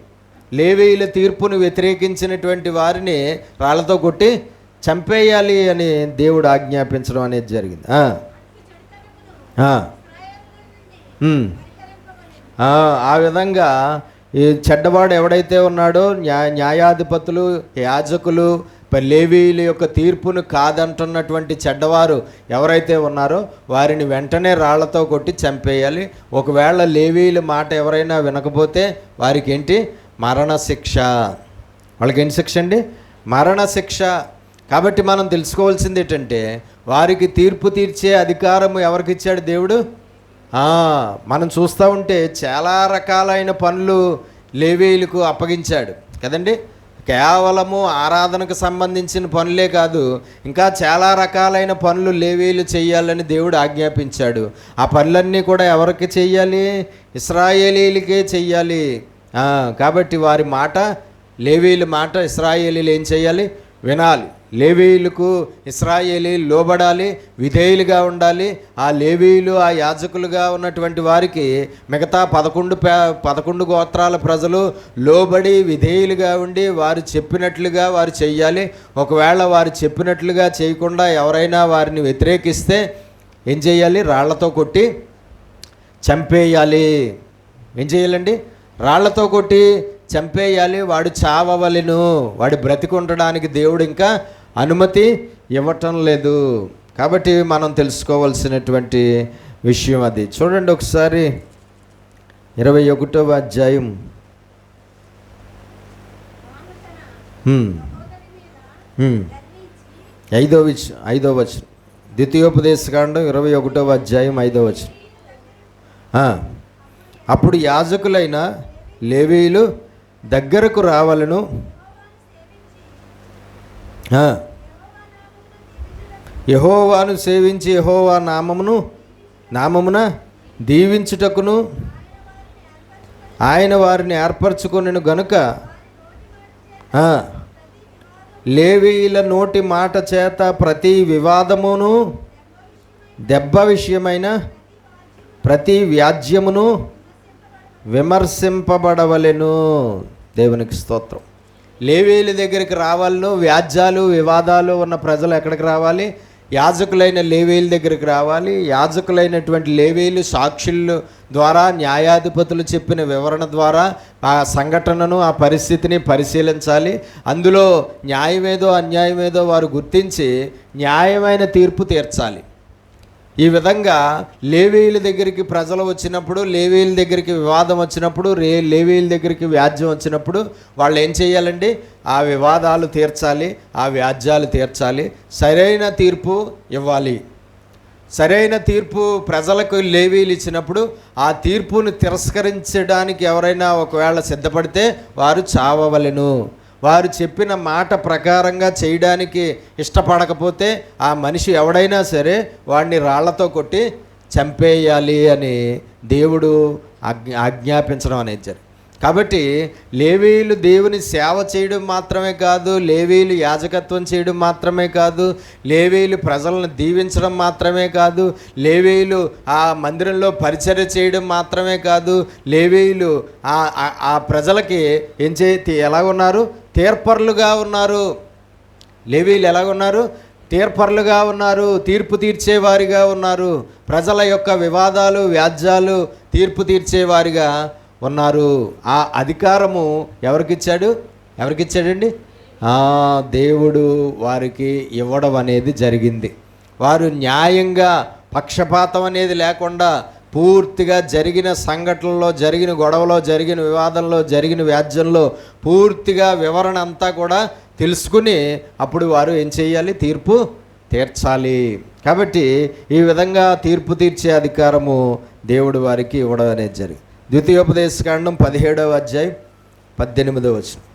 లేవీయుల తీర్పును వ్యతిరేకించినటువంటి వారిని రాళ్లతో కొట్టి చంపేయాలి అని దేవుడు ఆజ్ఞాపించడం అనేది జరిగింది. ఆ విధంగా ఈ చెడ్డవాడు ఎవడైతే ఉన్నాడో న్యాయాధిపతులు, యాజకులు, లేవీయుల యొక్క తీర్పును కాదంటున్నటువంటి చెడ్డవారు ఎవరైతే ఉన్నారో వారిని వెంటనే రాళ్లతో కొట్టి చంపేయాలి. ఒకవేళ లేవీయుల మాట ఎవరైనా వినకపోతే వారికి ఏంటి? మరణశిక్ష. వాళ్ళకి ఏంటి శిక్ష అండి? మరణశిక్ష. కాబట్టి మనం తెలుసుకోవాల్సింది ఏంటంటే వారికి తీర్పు తీర్చే అధికారం ఎవరికి ఇచ్చాడు దేవుడు? మనం చూస్తూ ఉంటే చాలా రకాలైన పనులు లేవీయులకు అప్పగించాడు కదండి. కేవలము ఆరాధనకు సంబంధించిన పనులే కాదు, ఇంకా చాలా రకాలైన పనులు లేవీయులు చేయాలని దేవుడు ఆజ్ఞాపించాడు. ఆ పనులన్నీ కూడా ఎవరికి చెయ్యాలి? ఇశ్రాయేలీలకే చెయ్యాలి. కాబట్టి వారి మాట, లేవీయుల మాట ఇశ్రాయేలీలు ఏం చేయాలి? వినాలి. లేవీయులకు ఇశ్రాయేలీలు లోబడాలి, విధేయులుగా ఉండాలి. ఆ లేవీయులు, ఆ యాజకులుగా ఉన్నటువంటి వారికి మిగతా 11 గోత్రాల ప్రజలు లోబడి విధేయులుగా ఉండి వారు చెప్పినట్లుగా వారు చెయ్యాలి. ఒకవేళ వారు చెప్పినట్లుగా చేయకుండా ఎవరైనా వారిని వ్యతిరేకిస్తే ఏం చేయాలి? రాళ్లతో కొట్టి చంపేయాలి. ఏం చేయాలండి? రాళ్లతో కొట్టి చంపేయాలి. వాడు చావవలెను. వాడు బ్రతికుండడానికి దేవుడు ఇంకా అనుమతి ఇవ్వటం లేదు. కాబట్టి మనం తెలుసుకోవాల్సినటువంటి విషయం అది. చూడండి ఒకసారి 21వ అధ్యాయం 5వ వచనం. ద్వితీయోపదేశకాండం 21వ అధ్యాయం 5వ వచనం. అప్పుడు యాజకులైన లేవీయులు దగ్గరకు రావలను, యెహోవాను సేవించి యెహోవా నామమున దీవించుటకును ఆయన వారిని ఏర్పరచుకొనెను గనుక లేవీయుల నోటి మాట చేత ప్రతి వివాదమును, దెబ్బ విషయమైన ప్రతి వ్యాజ్యమును విమర్శింపబడవలెను. దేవునికి స్తోత్రం. లేవీయుల దగ్గరికి రావాలను. వ్యాజ్యాలు, వివాదాలు ఉన్న ప్రజలు ఎక్కడికి రావాలి? యాజకులైన లేవీయుల దగ్గరికి రావాలి. యాజకులైనటువంటి లేవీయులు సాక్షుల ద్వారా, న్యాయాధిపతులు చెప్పిన వివరణ ద్వారా ఆ సంఘటనను, ఆ పరిస్థితిని పరిశీలించాలి. అందులో న్యాయమేదో అన్యాయమేదో వారు గుర్తించి న్యాయమైన తీర్పు తీర్చాలి. ఈ విధంగా లేవీయుల దగ్గరికి ప్రజలు వచ్చినప్పుడు, లేవీయుల దగ్గరికి వివాదం వచ్చినప్పుడు, లేవీయుల దగ్గరికి వ్యాజ్యం వచ్చినప్పుడు వాళ్ళు ఏం చేయాలండి? ఆ వివాదాలు తీర్చాలి, ఆ వ్యాజ్యాలు తీర్చాలి, సరైన తీర్పు ఇవ్వాలి. సరైన తీర్పు ప్రజలకు లేవీయులు ఇచ్చినప్పుడు ఆ తీర్పును తిరస్కరించడానికి ఎవరైనా ఒకవేళ సిద్ధపడితే వారు చావవలెను. వారు చెప్పిన మాట ప్రకారంగా చేయడానికి ఇష్టపడకపోతే ఆ మనిషి ఎవడైనా సరే వాడిని రాళ్లతో కొట్టి చంపేయాలి అని దేవుడు ఆజ్ఞాపించడం అనేది జరిగింది. కాబట్టి లేవీయులు దేవుని సేవ చేయడం మాత్రమే కాదు, లేవీయులు యాజకత్వం చేయడం మాత్రమే కాదు, లేవీయులు ప్రజలను దీవించడం మాత్రమే కాదు, లేవీయులు ఆ మందిరంలో పరిచర్య చేయడం మాత్రమే కాదు, లేవీయులు ఆ ప్రజలకి ఎలాగున్నారు? తీర్పర్లుగా ఉన్నారు. లేవీయులు ఎలాగున్నారు? తీర్పర్లుగా ఉన్నారు. తీర్పు తీర్చేవారిగా ఉన్నారు. ప్రజల యొక్క వివాదాలు, వ్యాజ్యాలు తీర్పు తీర్చేవారిగా ఉన్నారు. ఆ అధికారము ఎవరికిచ్చాడండి? దేవుడు వారికి ఇవ్వడం అనేది జరిగింది. వారు న్యాయంగా, పక్షపాతం అనేది లేకుండా పూర్తిగా జరిగిన సంఘటనలో, జరిగిన గొడవలో, జరిగిన వివాదంలో, జరిగిన వ్యాజ్యంలో పూర్తిగా వివరణ అంతా కూడా తెలుసుకుని అప్పుడు వారు ఏం చేయాలి? తీర్పు తీర్చాలి. కాబట్టి ఈ విధంగా తీర్పు తీర్చే అధికారము దేవుడు వారికి ఇవ్వడం అనేది జరిగింది. ద్వితీయోపదేశకాండం 17వ అధ్యాయం 18వ వచనం.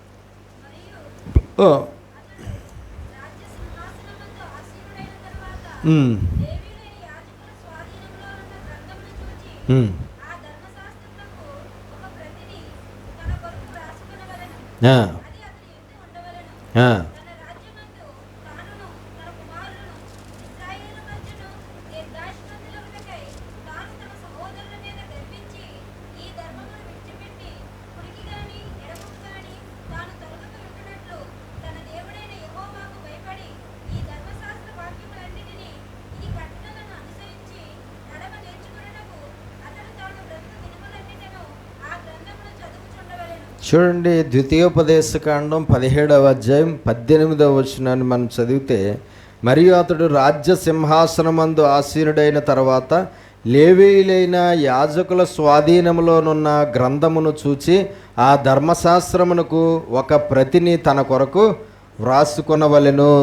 చూడండి, ద్వితీయోపదేశకాండం 17వ అధ్యాయం 18వ వచనాన్ని మనం చదివితే, మరియు అతడు రాజ్య సింహాసనమందు ఆసీనుడైన తర్వాత లేవీయులైన యాజకుల స్వాధీనములోనున్న గ్రంథమును చూచి ఆ ధర్మశాస్త్రమునకు ఒక ప్రతిని తన కొరకు వ్రాసుకొనవలెను.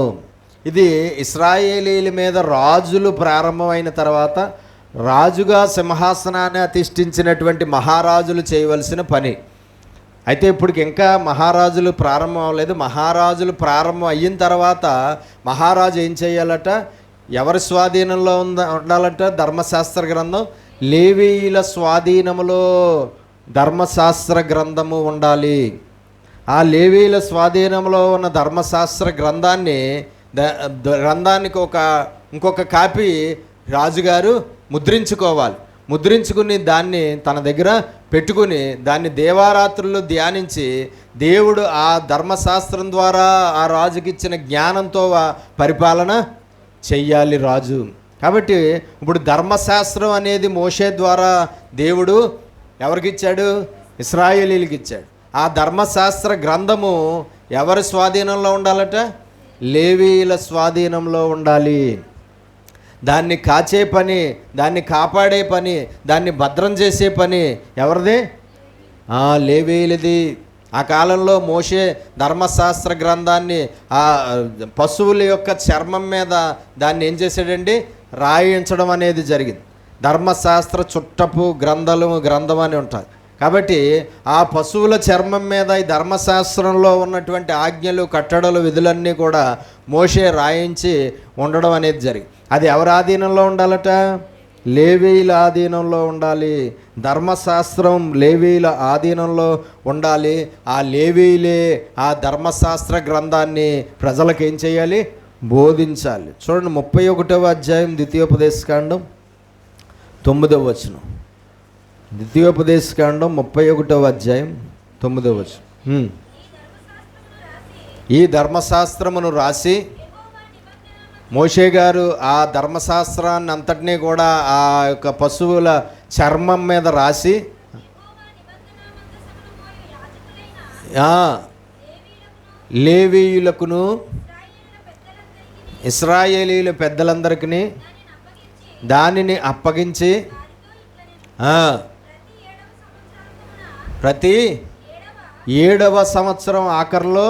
ఇది ఇశ్రాయేలీల మీద రాజులు ప్రారంభమైన తర్వాత రాజుగా సింహాసనాన్ని అధిష్ఠించినటువంటి మహారాజులు చేయవలసిన పని. అయితే ఇప్పటికి ఇంకా మహారాజులు ప్రారంభం అవ్వలేదు. మహారాజులు ప్రారంభం అయిన తర్వాత మహారాజు ఏం చేయాలట? ఎవరి స్వాధీనంలో ఉండాలట? ధర్మశాస్త్ర గ్రంథం లేవీయుల స్వాధీనములో ధర్మశాస్త్ర గ్రంథము ఉండాలి. ఆ లేవీయుల స్వాధీనంలో ఉన్న ధర్మశాస్త్ర గ్రంథానికి ఇంకొక కాపీ రాజుగారు ముద్రించుకోవాలి. ముద్రించుకుని దాన్ని తన దగ్గర పెట్టుకుని దాన్ని దేవారాత్రుల్లో ధ్యానించి దేవుడు ఆ ధర్మశాస్త్రం ద్వారా ఆ రాజుకి ఇచ్చిన జ్ఞానంతో పరిపాలన చెయ్యాలి రాజు. కాబట్టి ఇప్పుడు ధర్మశాస్త్రం అనేది మోషే ద్వారా దేవుడు ఎవరికి ఇచ్చాడు? ఇశ్రాయేలీలకు ఇచ్చాడు. ఆ ధర్మశాస్త్ర గ్రంథము ఎవరి స్వాధీనంలో ఉండాలట? లేవీయుల స్వాధీనంలో ఉండాలి. దాన్ని కాచే పని, దాన్ని కాపాడే పని, దాన్ని భద్రం చేసే పని ఎవరిది? లేవీయులది. ఆ కాలంలో మోషే ధర్మశాస్త్ర గ్రంథాన్ని ఆ పశువుల యొక్క చర్మం మీద దాన్ని ఏం చేశాడండి? రాయించడం అనేది జరిగింది. ధర్మశాస్త్ర చుట్టపు గ్రంథం అని ఉంటుంది. కాబట్టి ఆ పశువుల చర్మం మీద ఈ ధర్మశాస్త్రంలో ఉన్నటువంటి ఆజ్ఞలు, కట్టడలు, విధులన్నీ కూడా మోషే రాయించి ఉండడం అనేది జరిగింది. అది ఎవరి ఆధీనంలో ఉండాలట? లేవీయుల ఆధీనంలో ఉండాలి. ధర్మశాస్త్రం లేవీయుల ఆధీనంలో ఉండాలి. ఆ లేవీయులే ఆ ధర్మశాస్త్ర గ్రంథాన్ని ప్రజలకు ఏం చేయాలి? బోధించాలి. చూడండి, 31వ అధ్యాయం ద్వితీయోపదేశకాండం 9వ వచనం. ద్వితీయోపదేశకాండం 31వ అధ్యాయం 9వ వచనం. ఈ ధర్మశాస్త్రమును రాసి మోషే గారు ఆ ధర్మశాస్త్రాన్ని అంతటినీ కూడా ఆ యొక్క పశువుల చర్మం మీద రాసి లేవీయులకును ఇశ్రాయేలీయుల పెద్దలందరికీ దానిని అప్పగించి ప్రతి 7వ సంవత్సరం ఆఖరిలో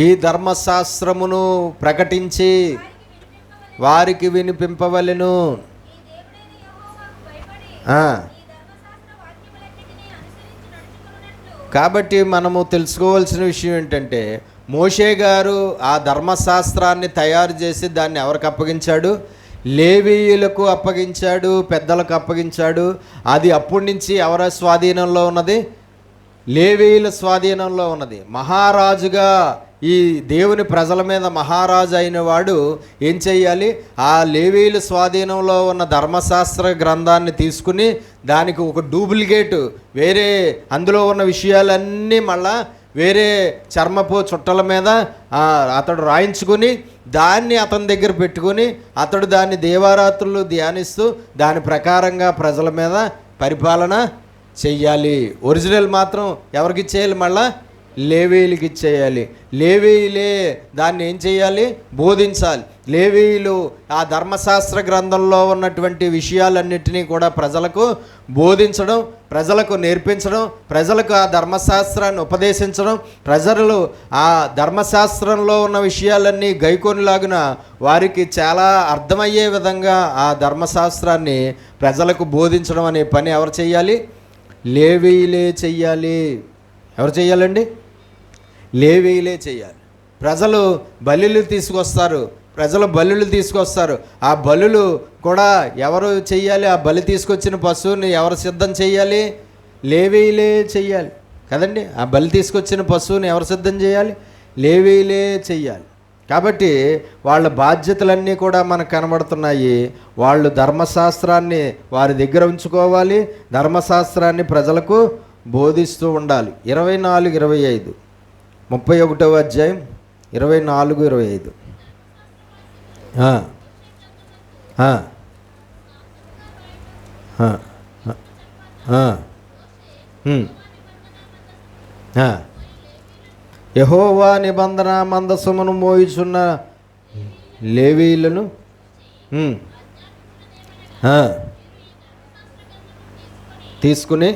ఈ ధర్మశాస్త్రమును ప్రకటించి వారికి వినిపింపవలెను. కాబట్టి మనము తెలుసుకోవాల్సిన విషయం ఏంటంటే, మోషే గారు ఆ ధర్మశాస్త్రాన్ని తయారు చేసి దాన్ని ఎవరికి అప్పగించాడు? లేవీయులకు అప్పగించాడు, పెద్దలకు అప్పగించాడు. అది అప్పటి నుంచి ఎవరి స్వాధీనంలో ఉన్నది? లేవీయుల స్వాధీనంలో ఉన్నది. మహారాజుగా ఈ దేవుని ప్రజల మీద మహారాజు అయిన వాడు ఏం చేయాలి? ఆ లేవీయుల స్వాధీనంలో ఉన్న ధర్మశాస్త్ర గ్రంథాన్ని తీసుకుని దానికి ఒక డూప్లికేటు వేరే అందులో ఉన్న విషయాలన్నీ మళ్ళా వేరే చర్మపు చుట్టల మీద అతడు రాయించుకుని దాన్ని అతని దగ్గర పెట్టుకుని అతడు దాన్ని దేవారాత్రులు ధ్యానిస్తూ దాని ప్రకారంగా ప్రజల మీద పరిపాలన చెయ్యాలి. ఒరిజినల్ మాత్రం ఎవరికి ఇచ్చేయాలి? మళ్ళా లేవీయులకి ఇచ్చేయాలి. లేవీయులే దాన్ని ఏం చేయాలి? బోధించాలి. లేవీయులు ఆ ధర్మశాస్త్ర గ్రంథంలో ఉన్నటువంటి విషయాలన్నిటినీ కూడా ప్రజలకు బోధించడం, ప్రజలకు నేర్పించడం, ప్రజలకు ఆ ధర్మశాస్త్రాన్ని ఉపదేశించడం, ప్రజలు ఆ ధర్మశాస్త్రంలో ఉన్న విషయాలన్నీ గైకొనిలాగున వారికి చాలా అర్థమయ్యే విధంగా ఆ ధర్మశాస్త్రాన్ని ప్రజలకు బోధించడం అనే పని ఎవరు చేయాలి? లేవీయులే చెయ్యాలి. ఎవరు చేయాలండి? లేవీయులే చేయాలి. ప్రజలు బలులు తీసుకొస్తారు. ఆ బలులు కూడా ఎవరు చెయ్యాలి? ఆ బలి తీసుకొచ్చిన పశువుని ఎవరు సిద్ధం చేయాలి? లేవీయులే చెయ్యాలి కదండి. ఆ బలి తీసుకొచ్చిన పశువుని ఎవరు సిద్ధం చేయాలి? లేవీయులే చెయ్యాలి. కాబట్టి వాళ్ళ బాధ్యతలన్నీ కూడా మనకు కనబడుతున్నాయి. వాళ్ళు ధర్మశాస్త్రాన్ని వారి దగ్గర ఉంచుకోవాలి, ధర్మశాస్త్రాన్ని ప్రజలకు బోధిస్తూ ఉండాలి. 24, 25, 31వ అధ్యాయం 24, 25. యెహోవా నిబంధన మందసమును మోయుచున్న లేవీయులను తీసుకుని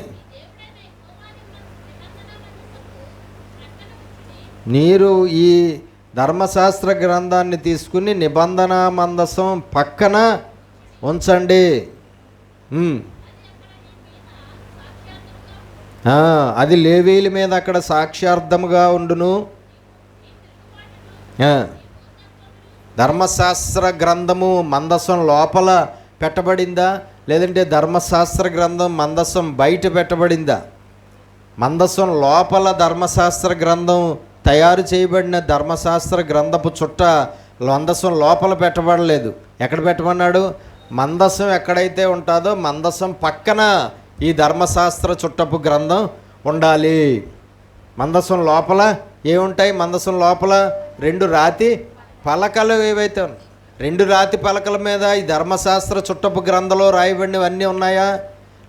మీరు ఈ ధర్మశాస్త్ర గ్రంథాన్ని తీసుకుని నిబంధన మందసం పక్కన ఉంచండి. అది లేవీయుల మీద అక్కడ సాక్ష్యార్థముగా ఉండును. ధర్మశాస్త్ర గ్రంథము మందసం లోపల పెట్టబడిందా, లేదంటే ధర్మశాస్త్ర గ్రంథం మందసం బయట పెట్టబడిందా? మందసం లోపల ధర్మశాస్త్ర గ్రంథం తయారు చేయబడిన ధర్మశాస్త్ర గ్రంథపు చుట్ట మందసం లోపల పెట్టబడలేదు. ఎక్కడ పెట్టమన్నాడు? మందసం ఎక్కడైతే ఉంటుందో మందసం పక్కన ఈ ధర్మశాస్త్ర చుట్టపు గ్రంథం ఉండాలి. మందసం లోపల ఏముంటాయి? మందసం లోపల 2 రాతి పలకలు ఏవైతే ఉన్నాయి, 2 రాతి పలకల మీద ఈ ధర్మశాస్త్ర చుట్టపు గ్రంథంలో రాయబడినవన్నీ ఉన్నాయా?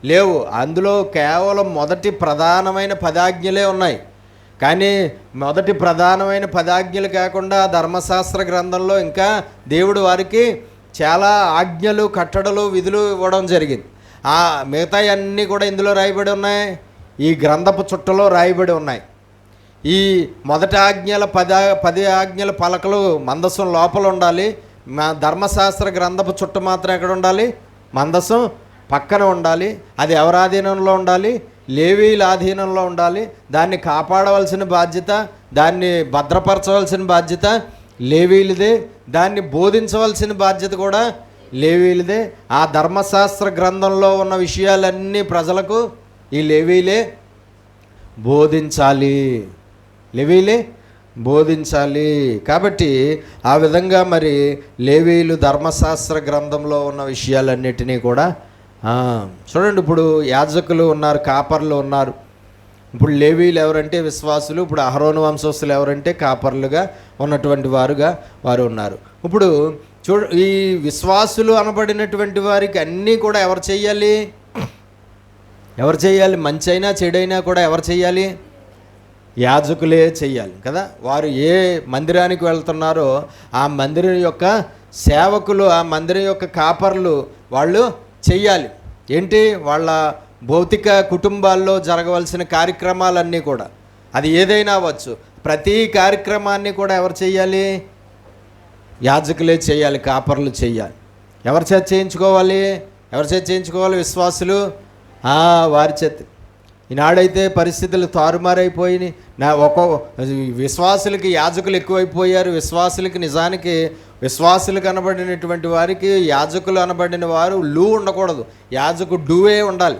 లేవు. అందులో కేవలం మొదటి ప్రధానమైన 10 ఆజ్ఞలే ఉన్నాయి. కానీ మొదటి ప్రధానమైన 10 ఆజ్ఞలు కాకుండా ధర్మశాస్త్ర గ్రంథంలో ఇంకా దేవుడు వారికి చాలా ఆజ్ఞలు, కట్టడలు, విధులు ఇవ్వడం జరిగింది. ఆ మిగతా అన్నీ కూడా ఇందులో రాయబడి ఉన్నాయి, ఈ గ్రంథపు చుట్టలో రాయబడి ఉన్నాయి. ఈ మొదటి ఆజ్ఞల 10 ఆజ్ఞల పలకలు మందసం లోపల ఉండాలి. ధర్మశాస్త్ర గ్రంథపు చుట్ట మాత్రం ఎక్కడ ఉండాలి? మందసం పక్కన ఉండాలి. అది ఎవరి ఆధీనంలో ఉండాలి? లేవీయుల ఆధీనంలో ఉండాలి. దాన్ని కాపాడవలసిన బాధ్యత, దాన్ని భద్రపరచవలసిన బాధ్యత లేవీయులదే. దాన్ని బోధించవలసిన బాధ్యత కూడా లేవీయులదే. ఆ ధర్మశాస్త్ర గ్రంథంలో ఉన్న విషయాలన్నీ ప్రజలకు ఈ లేవీయులే బోధించాలి. లేవీయులే బోధించాలి. కాబట్టి ఆ విధంగా మరి లేవీయులు ధర్మశాస్త్ర గ్రంథంలో ఉన్న విషయాలన్నిటినీ కూడా చూడండి. ఇప్పుడు యాజకులు ఉన్నారు, కాపర్లు ఉన్నారు. ఇప్పుడు లేవీయులు ఎవరంటే విశ్వాసులు. ఇప్పుడు అహరోను వంశస్థులు ఎవరంటే కాపర్లుగా ఉన్నటువంటి వారు ఉన్నారు. ఇప్పుడు ఈ విశ్వాసులు అనబడినటువంటి వారికి అన్నీ కూడా ఎవరు చేయాలి? మంచి అయినా చెడైనా కూడా ఎవరు చేయాలి? యాజకులే చెయ్యాలి కదా. వారు ఏ మందిరానికి వెళ్తున్నారో ఆ మందిరం యొక్క సేవకులు, ఆ మందిరం యొక్క కాపర్లు వాళ్ళు చెయ్యాలి. ఏంటి? వాళ్ళ భౌతిక కుటుంబాల్లో జరగవలసిన కార్యక్రమాలన్నీ కూడా, అది ఏదైనా అవ్వచ్చు, ప్రతి కార్యక్రమాన్ని కూడా ఎవరు చెయ్యాలి? యాజకులే చేయాలి, కాపర్లు చెయ్యాలి. ఎవరి చేత చేయించుకోవాలి? విశ్వాసులు వారి చేత. ఈనాడైతే పరిస్థితులు తారుమారైపోయినాయి. విశ్వాసులకి యాజకులు ఎక్కువైపోయారు. నిజానికి విశ్వాసులు అనబడినటువంటి వారికి యాజకులు అనబడిన వారు ఉండకూడదు, డూవే ఉండాలి.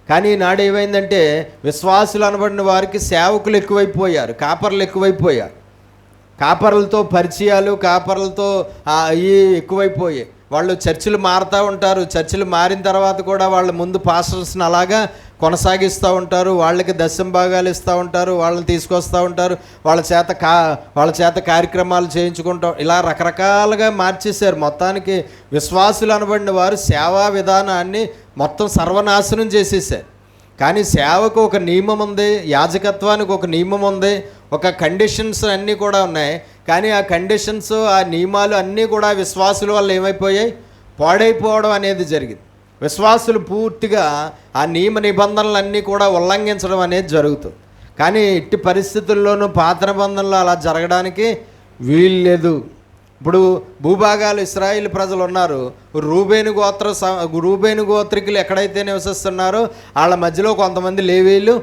కానీ ఈనాడు ఏమైందంటే విశ్వాసులు అనబడిన వారికి సేవకులు ఎక్కువైపోయారు, కాపర్లు ఎక్కువైపోయారు. కాపర్లతో పరిచయాలు, కాపర్లతో ఎక్కువైపోయాయి. వాళ్ళు చర్చిలు మారుతూ ఉంటారు. చర్చిలు మారిన తర్వాత కూడా వాళ్ళ ముందు పాస్టర్స్ని అలాగా కొనసాగిస్తూ ఉంటారు. వాళ్ళకి దశమ భాగాలు ఇస్తూ ఉంటారు, వాళ్ళని తీసుకొస్తూ ఉంటారు, వాళ్ళ చేత కార్యక్రమాలు చేయించుకుంటాం. ఇలా రకరకాలుగా మార్చేశారు. మొత్తానికి విశ్వాసులు అనబడిన వారు సేవా విధానాన్ని మొత్తం సర్వనాశనం చేసేసారు. కానీ సేవకు ఒక నియమం ఉంది, యాజకత్వానికి ఒక నియమం ఉంది, ఒక కండిషన్స్ అన్నీ కూడా ఉన్నాయి. కానీ ఆ కండిషన్స్, ఆ నియమాలు అన్నీ కూడా విశ్వాసుల వల్ల ఏమైపోయాయి? పాడైపోవడం అనేది జరిగింది. విశ్వాసులు పూర్తిగా ఆ నియమ నిబంధనలన్నీ కూడా ఉల్లంఘించడం అనేది జరుగుతుంది. కానీ ఇట్టి పరిస్థితుల్లోనూ పాత నిబంధనలు అలా జరగడానికి వీలు లేదు. ఇప్పుడు భూభాగాలు ఇశ్రాయేల్ ప్రజలు ఉన్నారు. రూబేను గోత్రికులు ఎక్కడైతే నివసిస్తున్నారో వాళ్ళ మధ్యలో కొంతమంది లేవీయులు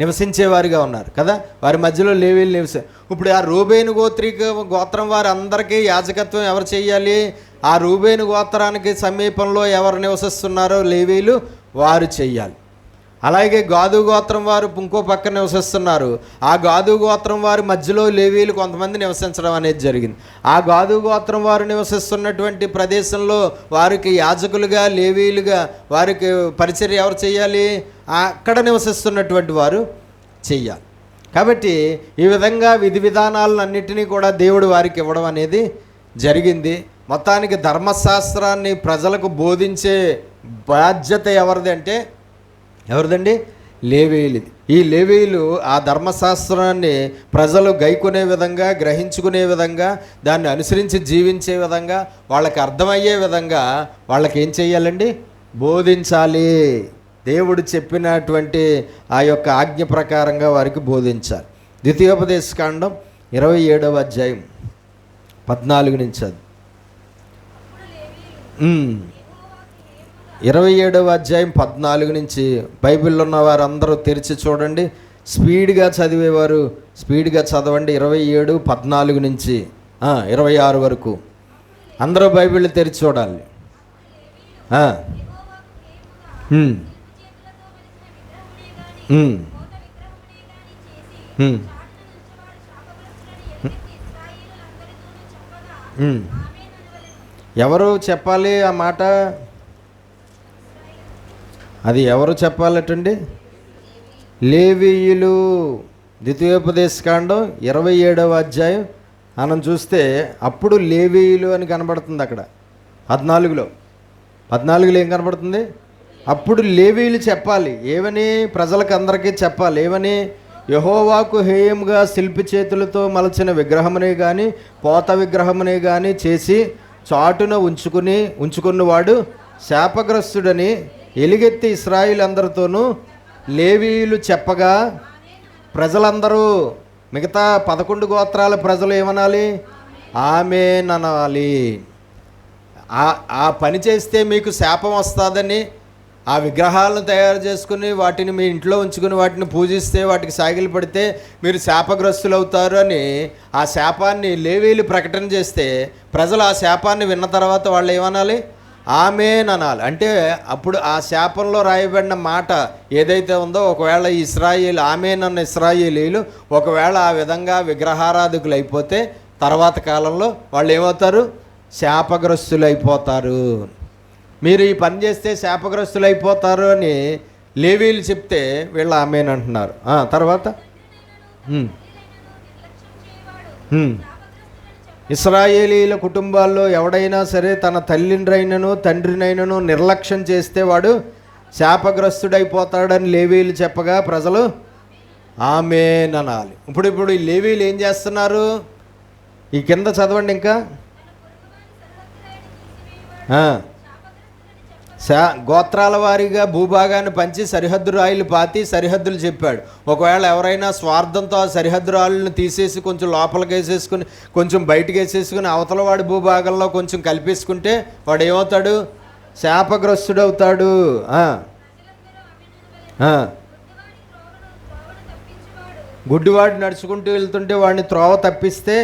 నివసించేవారిగా ఉన్నారు కదా. వారి మధ్యలో లేవీయులు ఇప్పుడు ఆ రూబేను గోత్రం వారి అందరికీ యాజకత్వం ఎవరు చేయాలి? ఆ రూబేను గోత్రానికి సమీపంలో ఎవరు నివసిస్తున్నారో లేవీయులు వారు చెయ్యాలి. అలాగే గాదు గోత్రం వారు ఇంకో పక్క నివసిస్తున్నారు. ఆ గాదు గోత్రం వారి మధ్యలో లేవీలు కొంతమంది నివసించడం అనేది జరిగింది. ఆ గాదు గోత్రం వారు నివసిస్తున్నటువంటి ప్రదేశంలో వారికి యాజకులుగా, లేవీలుగా వారికి పరిచర్య ఎవరు చేయాలి? అక్కడ నివసిస్తున్నటువంటి వారు చెయ్యాలి. కాబట్టి ఈ విధంగా విధి విధానాలన్నింటినీ కూడా దేవుడు వారికి ఇవ్వడం అనేది జరిగింది. మొత్తానికి ధర్మశాస్త్రాన్ని ప్రజలకు బోధించే బాధ్యత ఎవరిది అంటే ఎవరిదండి? లేవీయులు. ఈ లేవీయులు ఆ ధర్మశాస్త్రాన్ని ప్రజలు గైకొనే విధంగా, గ్రహించుకునే విధంగా, దాన్ని అనుసరించి జీవించే విధంగా, వాళ్ళకి అర్థమయ్యే విధంగా వాళ్ళకి ఏం చేయాలండి? బోధించాలి. దేవుడు చెప్పినటువంటి ఆ యొక్క ఆజ్ఞ ప్రకారంగా వారికి బోధించాలి. ద్వితీయోపదేశకాండం 27వ అధ్యాయం 14 నుంచి అది 27వ అధ్యాయం 14 నుంచి బైబిల్లో ఉన్న వారు అందరూ తెరిచి చూడండి. స్పీడ్గా చదివేవారు స్పీడ్గా చదవండి. 27, 14 నుంచి 26 వరకు అందరూ బైబిల్ తెరిచి చూడాలి. ఎవరు చెప్పాలి ఆ మాట? అది ఎవరు చెప్పాలటండి? లేవీయులు. ద్వితీయోపదేశకాండం 27వ అధ్యాయం మనం చూస్తే అప్పుడు లేవీయులు అని కనబడుతుంది. అక్కడ 14లో ఏం కనబడుతుంది? అప్పుడు లేవీయులు చెప్పాలి. ఏమని? ప్రజలకు అందరికీ చెప్పాలి. ఏమని? యెహోవాకు హేయంగా శిల్పి చేతులతో మలచిన విగ్రహమునే కానీ పోత విగ్రహమునే కానీ చేసి చాటున ఉంచుకున్నవాడు శాపగ్రస్తుడని ఎలుగెత్తి ఇశ్రాయేలందరితోనూ లేవీయులు చెప్పగా ప్రజలందరూ, మిగతా 11 గోత్రాల ప్రజలు ఏమనాలి? ఆమేన్ అనాలి. ఆ పని చేస్తే మీకు శాపం వస్తుందని, ఆ విగ్రహాలను తయారు చేసుకుని వాటిని మీ ఇంట్లో ఉంచుకుని వాటిని పూజిస్తే, వాటికి సాగిలు పడితే మీరు శాపగ్రస్తులు అవుతారు అని ఆ శాపాన్ని లేవీయులు ప్రకటన చేస్తే ప్రజలు ఆ శాపాన్ని విన్న తర్వాత వాళ్ళు ఏమనాలి? ఆమేన్ అనాలి. అంటే అప్పుడు ఆ శాపంలో రాయబడిన మాట ఏదైతే ఉందో, ఒకవేళ ఇశ్రాయేలు ఆమేన్ అన్న ఇశ్రాయేలీలు ఒకవేళ ఆ విధంగా విగ్రహారాధకులు అయిపోతే తర్వాత కాలంలో వాళ్ళు ఏమవుతారు? శాపగ్రస్తులు అయిపోతారు. మీరు ఈ పని చేస్తే శాపగ్రస్తులు అయిపోతారు అని లేవీయులు చెప్తే వీళ్ళు ఆమేన్ అంటున్నారు. తర్వాత ఇశ్రాయేలీల కుటుంబాల్లో ఎవడైనా సరే తన తల్లినైనను తండ్రినైనను నిర్లక్ష్యం చేస్తే వాడు శాపగ్రస్తుడైపోతాడని లేవీయులు చెప్పగా ప్రజలు ఆమేన్ అనాలి. ఇప్పుడు ఈ లేవీయులు ఏం చేస్తున్నారు? ఈ కింద చదవండి. ఇంకా గోత్రాల వారీగా భూభాగాన్ని పంచి సరిహద్దు రాయిలు పాతి సరిహద్దులు చెప్పాడు. ఒకవేళ ఎవరైనా స్వార్థంతో ఆ సరిహద్దు రాళ్ళను తీసేసి కొంచెం లోపలికి వేసేసుకుని కొంచెం బయటకు వేసేసుకుని అవతల వాడి భూభాగంలో కొంచెం కలిపేసుకుంటే వాడు ఏమవుతాడు? శాపగ్రస్తుడవుతాడు. గుడ్డివాడు నడుచుకుంటూ వెళ్తుంటే వాడిని త్రోవ తప్పిస్తే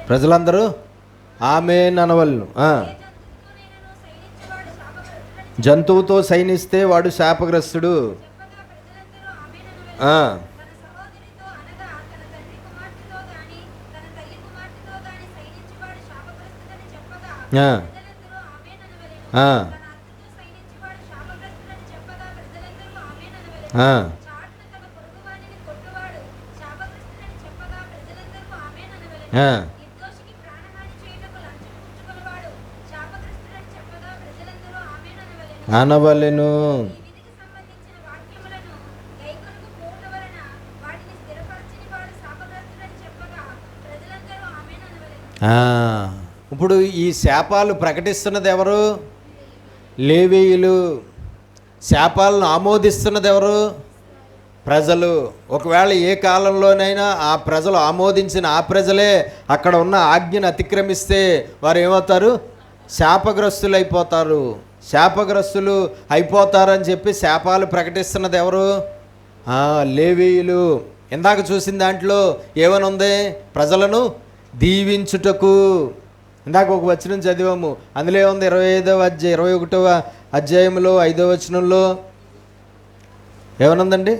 ప్రజలందరూ ఆమేన్ అనవలను. జంతువుతో సైనిస్తే వాడు శాపగ్రస్తుడు. అనవలెను. ఇప్పుడు ఈ శాపాలు ప్రకటిస్తున్నది ఎవరు? లేవీయులు. శాపాలను ఆమోదిస్తున్నది ఎవరు? ప్రజలు. ఒకవేళ ఏ కాలంలోనైనా ఆ ప్రజలు ఆమోదించిన ఆ ప్రజలే అక్కడ ఉన్న ఆజ్ఞను అతిక్రమిస్తే వారు ఏమవుతారు? శాపగ్రస్తులు అయిపోతారు. శాపగ్రస్తులు అయిపోతారని చెప్పి శాపాలు ప్రకటిస్తున్నది ఎవరు? లేవీయులు. ఇందాక చూసిన దాంట్లో ఏమని ఉంది? ప్రజలను దీవించుటకు. ఇందాక ఒక వచనం చదివాము, అందులో ఏముంది? 21వ అధ్యాయంలో 5వ వచనంలో ఏమనుందండి?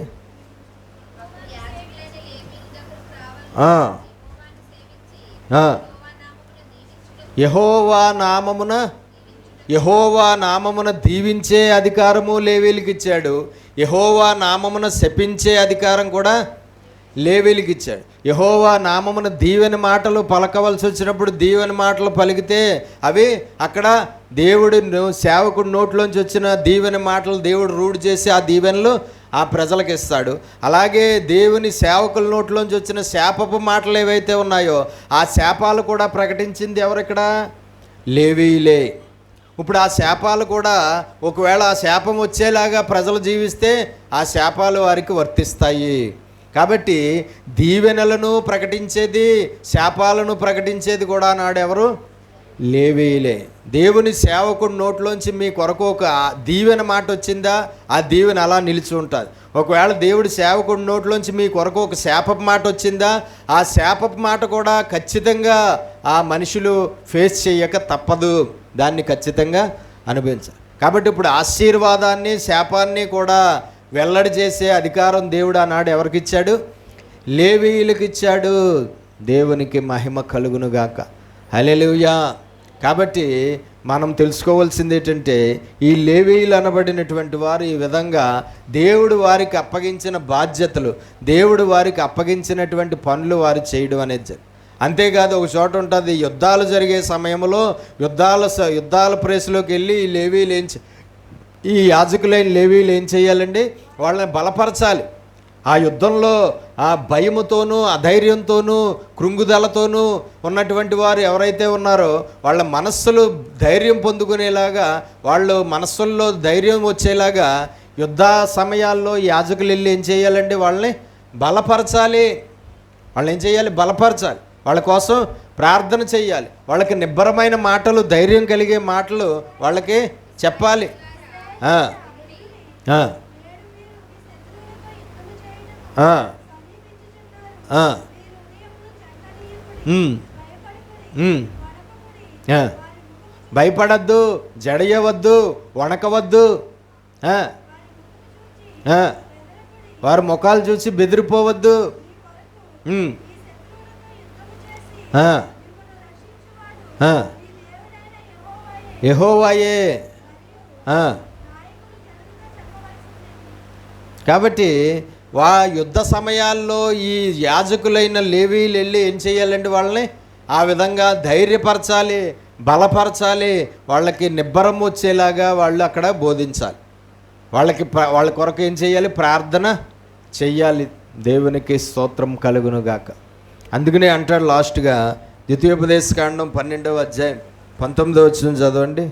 యెహోవా నామమున దీవించే అధికారము లేవీయులకు ఇచ్చాడు. యెహోవా నామమున శపించే అధికారం కూడా లేవీయులకు ఇచ్చాడు. యెహోవా నామమున దీవెన మాటలు పలకవలసి వచ్చినప్పుడు దీవెన మాటలు పలికితే అవి అక్కడ దేవుడి సేవకుడి నోట్లోంచి వచ్చిన దీవెన మాటలు దేవుడు రూఢి చేసి ఆ దీవెనలు ఆ ప్రజలకు ఇస్తాడు. అలాగే దేవుని సేవకుల నోట్లోంచి వచ్చిన శాపపు మాటలు ఏవైతే ఉన్నాయో ఆ శాపాలు కూడా ప్రకటించింది ఎవరు? ఇక్కడ లేవీయులే. ఇప్పుడు ఆ శాపాలు కూడా ఒకవేళ ఆ శాపం వచ్చేలాగా ప్రజలు జీవిస్తే ఆ శాపాలు వారికి వర్తిస్తాయి. కాబట్టి దీవెనలను ప్రకటించేది, శాపాలను ప్రకటించేది కూడా నాడు ఎవరు? లేవీయులే. దేవుని సేవకుడి నోట్లోంచి మీ కొరకు ఒక దీవెన మాట వచ్చిందా, ఆ దీవెన అలా నిలిచి ఉంటుంది. ఒకవేళ దేవుడి సేవకుడి నోట్లోంచి మీ కొరకు ఒక శాపపు మాట వచ్చిందా, ఆ శాపపు మాట కూడా ఖచ్చితంగా ఆ మనుషులు ఫేస్ చేయక తప్పదు, దాన్ని ఖచ్చితంగా అనుభవించాలి. కాబట్టి ఇప్పుడు ఆశీర్వాదాన్ని శాపాన్ని కూడా వెల్లడి చేసే అధికారం దేవుడు ఆనాడు ఎవరికి ఇచ్చాడు? లేవీయులకు ఇచ్చాడు. దేవునికి మహిమ కలుగునుగాక. హల్లెలూయా. కాబట్టి మనం తెలుసుకోవాల్సింది ఏంటంటే ఈ లేవీయులు అనబడినటువంటి వారు ఈ విధంగా దేవుడు వారికి అప్పగించిన బాధ్యతలు, దేవుడు వారికి అప్పగించినటువంటి పనులు వారు చేయడం అనేది. అంతేకాదు ఒక చోట ఉంటుంది, యుద్ధాలు జరిగే సమయంలో యుద్ధాల ప్రేసులోకి వెళ్ళి ఈ లేవీయులు ఈ యాజకులైన లేవీయులు ఏం చేయాలండి? వాళ్ళని బలపరచాలి. ఆ యుద్ధంలో ఆ భయముతోనూ అధైర్యంతోనూ కృంగుదలతోనూ ఉన్నటువంటి వారు ఎవరైతే ఉన్నారో వాళ్ళ మనస్సులు ధైర్యం పొందుకునేలాగా, వాళ్ళు మనస్సుల్లో ధైర్యం వచ్చేలాగా యుద్ధ సమయాల్లో యాజకులు వెళ్ళి ఏం చేయాలండి? వాళ్ళని బలపరచాలి. వాళ్ళు ఏం చేయాలి? బలపరచాలి. వాళ్ళ కోసం ప్రార్థన చేయాలి. వాళ్ళకి నిబ్బరమైన మాటలు, ధైర్యం కలిగే మాటలు వాళ్ళకి చెప్పాలి. భయపడద్దు, జడయవద్దు, వణకవద్దు. వారి ముఖాలు చూసి బెదిరిపోవద్దు. యెహోవాయే. కాబట్టి యుద్ధ సమయాల్లో ఈ యాజకులైన లేవీయులు వెళ్ళి ఏం చేయాలండి? వాళ్ళని ఆ విధంగా ధైర్యపరచాలి, బలపరచాలి, వాళ్ళకి నిబ్బరం వచ్చేలాగా వాళ్ళు అక్కడ బోధించాలి. వాళ్ళ కొరకు ఏం చేయాలి? ప్రార్థన చెయ్యాలి. దేవునికి స్తోత్రం కలుగునుగాక. అందుకనే అంటాడు లాస్ట్గా ద్వితీయోపదేశకాండం 12వ అధ్యాయం 19వ వచనం చదవండి.